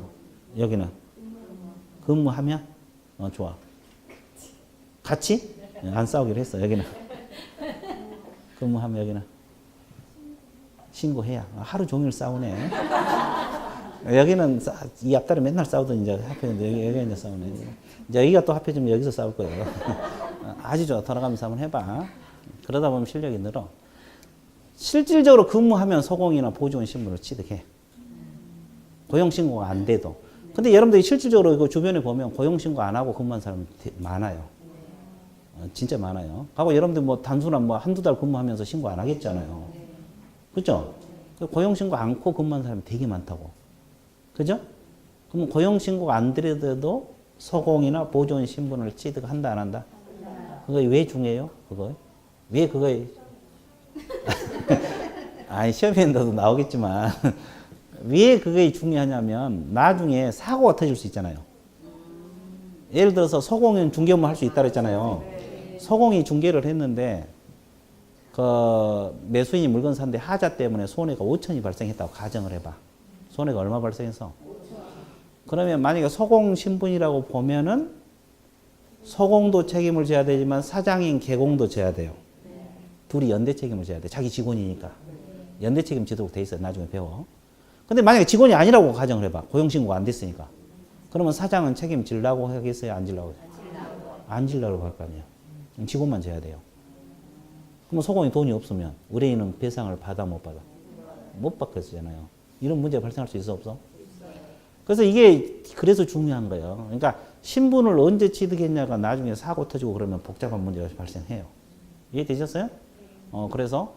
여기는 근무하면 좋아. 같이 안 싸우기로 했어. 여기는 근무하면 여기는 신고해야. 하루 종일 싸우네. 여기는 이 앞다리 맨날 싸우더니 이제 하필 여기 이제 싸우네. 이제 여기가 또 하필이면 여기서 싸울 거예요. 아주 좋아. 돌아가면서 한번 해봐. 그러다 보면 실력이 늘어. 실질적으로 근무하면 소공이나 보조원 신분을 취득해. 고용신고가 안 돼도. 근데 여러분들이 실질적으로 이거 주변에 보면 고용신고 안 하고 근무한 사람 많아요. 진짜 많아요. 하고 여러분들 뭐 단순한 뭐 한두 달 근무하면서 신고 안 하겠잖아요. 그죠? 고용신고 않고 근무한 사람이 되게 많다고. 그죠? 그럼 고용신고가 안 되더라도 소공이나 보조원 신분을 취득한다, 안 한다? 그거 왜 중요해요? 그거? 왜 그거에? 아니, 시험에도 나오겠지만. 왜 그게 중요하냐면 나중에 사고가 터질 수 있잖아요. 예를 들어서 소공인 중개 업무 할 수 있다고 했잖아요. 소공이 중개를 했는데 그 매수인이 물건 샀는데 하자 때문에 손해가 5천이 발생했다고 가정을 해봐. 손해가 얼마 발생해서? 그러면 만약에 소공 신분이라고 보면은 소공도 책임을 져야 되지만 사장인 개공도 져야 돼요. 둘이 연대 책임을 져야 돼. 자기 직원이니까. 연대 책임 지도록 돼 있어요. 나중에 배워. 근데 만약에 직원이 아니라고 가정을 해봐. 고용신고가 안 됐으니까. 그러면 사장은 책임지려고 하겠어요? 안 지려고? 안 지려고 할 거 아니에요. 직원만 져야 돼요. 그러면 소공이 돈이 없으면 의뢰인은 배상을 받아 못 받아? 못 받겠잖아요. 이런 문제가 발생할 수 있어 없어? 그래서 이게 그래서 중요한 거예요. 그러니까 신분을 언제 취득했냐가 나중에 사고 터지고 그러면 복잡한 문제가 발생해요. 이해되셨어요? 그래서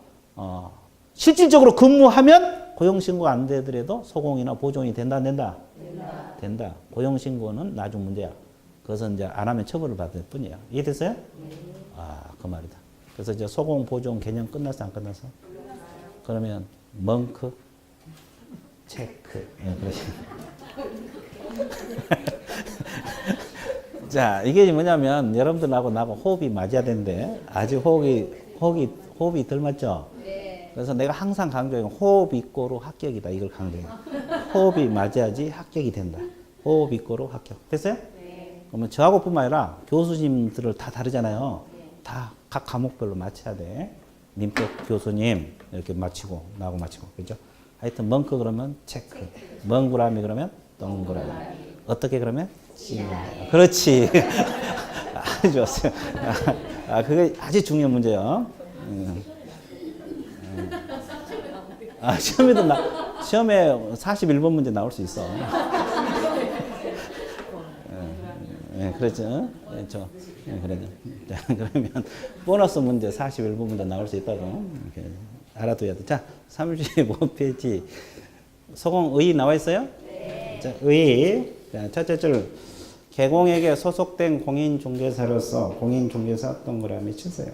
실질적으로 근무하면 고용신고가 안 되더라도 소공이나 보조원이 된다, 안 된다? 된다. 고용신고는 나중 문제야. 그것은 이제 안 하면 처벌을 받을 뿐이야. 이해됐어요? 그 말이다. 그래서 이제 소공, 보조원 개념 끝났어, 안 끝났어? 그러면 멍크, 체크. 그러시. 자, 이게 뭐냐면 여러분들하고 나하고 호흡이 맞아야 되는데 아직 호흡이 덜 맞죠? 그래서 내가 항상 강조해요. 호흡 있고로 합격이다. 이걸 강조해요. 호흡이 맞아야지 합격이 된다. 호흡 이꼬로 합격. 됐어요? 그러면 저하고뿐만 아니라 교수님들을 다 다르잖아요. 다 각 과목별로 맞춰야 돼. 님쪽 교수님 이렇게 맞히고 나하고 맞히고 그죠? 하여튼 멍크 그러면 체크, 멍구라미 그러면 동그라미. 어떻게 그러면? 그렇지. 아주 좋았어요. 그게 아주 중요한 문제예요. 시험에 41번 문제 나올 수 있어. 그렇죠. 그래도. 자, 그러면 보너스 문제 41번 문제 나올 수 있다고 이렇게 알아둬야 돼. 자, 35페이지. 소공 의 나와 있어요? 네. 자, 의. 자, 첫째 줄. 개공에게 소속된 공인중개사로서 공인중개사 동그라미 치세요.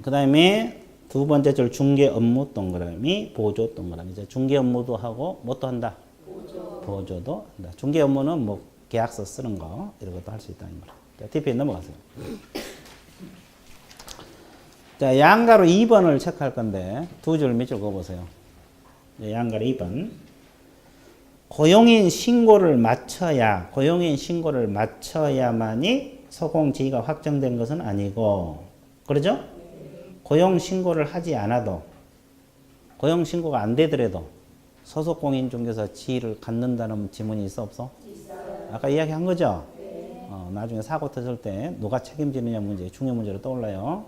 그 다음에 두 번째 줄 중개 업무 동그라미, 보조 동그라미. 이제 중개 업무도 하고 뭣도 한다? 보조도 한다. 중개 업무는 뭐 계약서 쓰는 거 이런 것도 할 수 있다는 말. 자, TP에 넘어가세요. 자, 양가로 2번을 체크할 건데 두 줄 밑줄 그어보세요. 양가로 2번. 고용인 신고를 마쳐야만이 소공지위가 확정된 것은 아니고, 그러죠? 고용 신고를 하지 않아도, 고용 신고가 안 되더라도 소속 공인중개사 지위를 갖는다는 지문이 있어 없어? 있어요. 아까 이야기한 거죠? 네. 나중에 사고 터질 때 누가 책임지느냐 문제, 중요 문제로 떠올라요.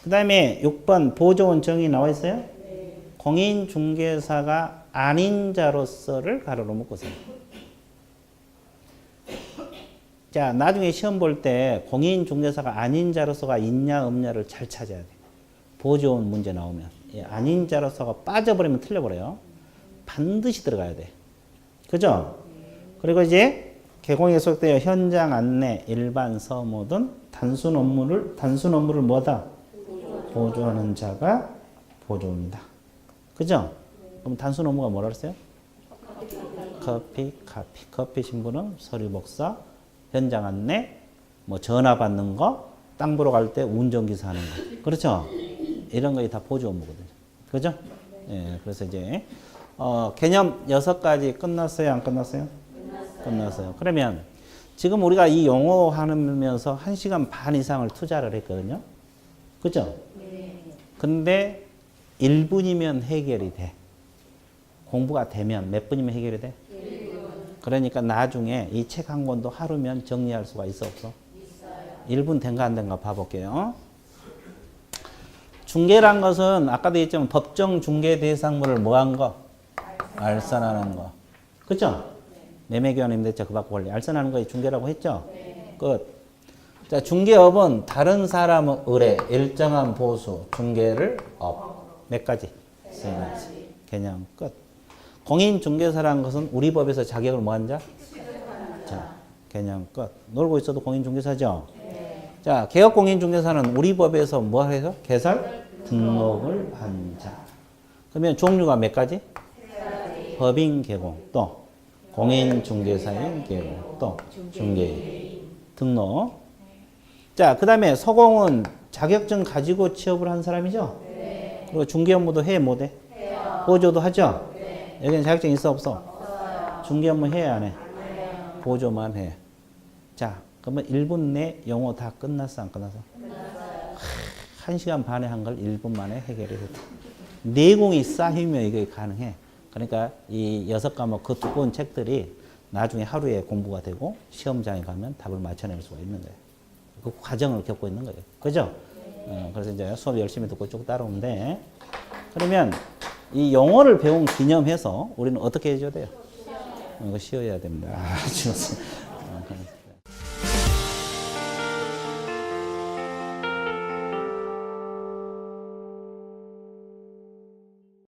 그 다음에 6번 보조원 정의 나와 있어요? 네. 공인중개사가 아닌 자로서를 가로로 묶으세요. 자, 나중에 시험 볼 때 공인중개사가 아닌 자로서가 있냐 없냐를 잘 찾아야 돼. 보조원 문제 나오면. 아닌 자로서가 빠져버리면 틀려버려요. 반드시 들어가야 돼. 그죠? 그리고 이제 개공에 속되어 현장 안내, 일반 서무 등 단순 업무를 뭐다? 보조하는 자가 보조입니다. 그죠? 그럼 단순 업무가 뭐라 그랬어요? 커피 신부는 서류 복사, 현장 안내, 뭐 전화 받는 거, 땅 보러 갈 때 운전기사 하는 거. 그렇죠? 이런 거이 다 보조 업무거든요. 그죠? 예, 그래서 이제, 개념 6가지 끝났어요? 안 끝났어요? 끝났어요. 그러면 지금 우리가 이 용어 하면서 1시간 반 이상을 투자를 했거든요. 그죠? 근데 1분이면 해결이 돼. 공부가 되면 몇 분이면 해결이 돼? 1분. 그러니까 나중에 이 책 한 권도 하루면 정리할 수가 있어 없어? 있어요. 1분 된가 안 된가 봐볼게요. 중개란 것은 아까도 얘기했지만 법정 중개 대상물을 뭐한 거? 알선하는 거. 그죠? 네. 매매교환 대체 그 받고 권리. 알선하는 거에 중개라고 했죠? 네. 끝. 자, 중개업은 다른 사람의 의뢰, 일정한 보수, 중개를 업. 몇 가지? 세 가지. 개념 끝. 공인중개사라는 것은 우리 법에서 자격을 뭐한 자? 자, 개념 끝. 놀고 있어도 공인중개사죠? 네. 자, 개업공인중개사는 우리 법에서 뭐 해서? 개설? 등록을 한 자. 그러면 종류가 몇 가지? 법인 개공, 또 공인중개사인 개공, 또 중개인 등록. 자, 그 다음에 서공은 자격증 가지고 취업을 한 사람이죠? 네. 그리고 중개 업무도 해, 못 해? 해요. 보조도 하죠? 네. 여기는 자격증 있어, 없어? 없어요. 중개 업무 해, 안 해? 안 해요. 보조만 해. 자, 그러면 1분 내 용어 다 끝났어, 안 끝났어? 끝났어요. 1시간 반에 한 걸 1분 만에 해결이 됐다. 내공이 쌓이면 이게 가능해. 그러니까 이 6과목 그 두꺼운 책들이 나중에 하루에 공부가 되고 시험장에 가면 답을 맞춰낼 수가 있는 거예요. 그 과정을 겪고 있는 거예요. 그죠? 그래서 이제 수업 열심히 듣고 쭉 따라오면 돼. 그러면 이 용어를 배운 기념해서 우리는 어떻게 해줘야 돼요? 이거 쉬어야 됩니다.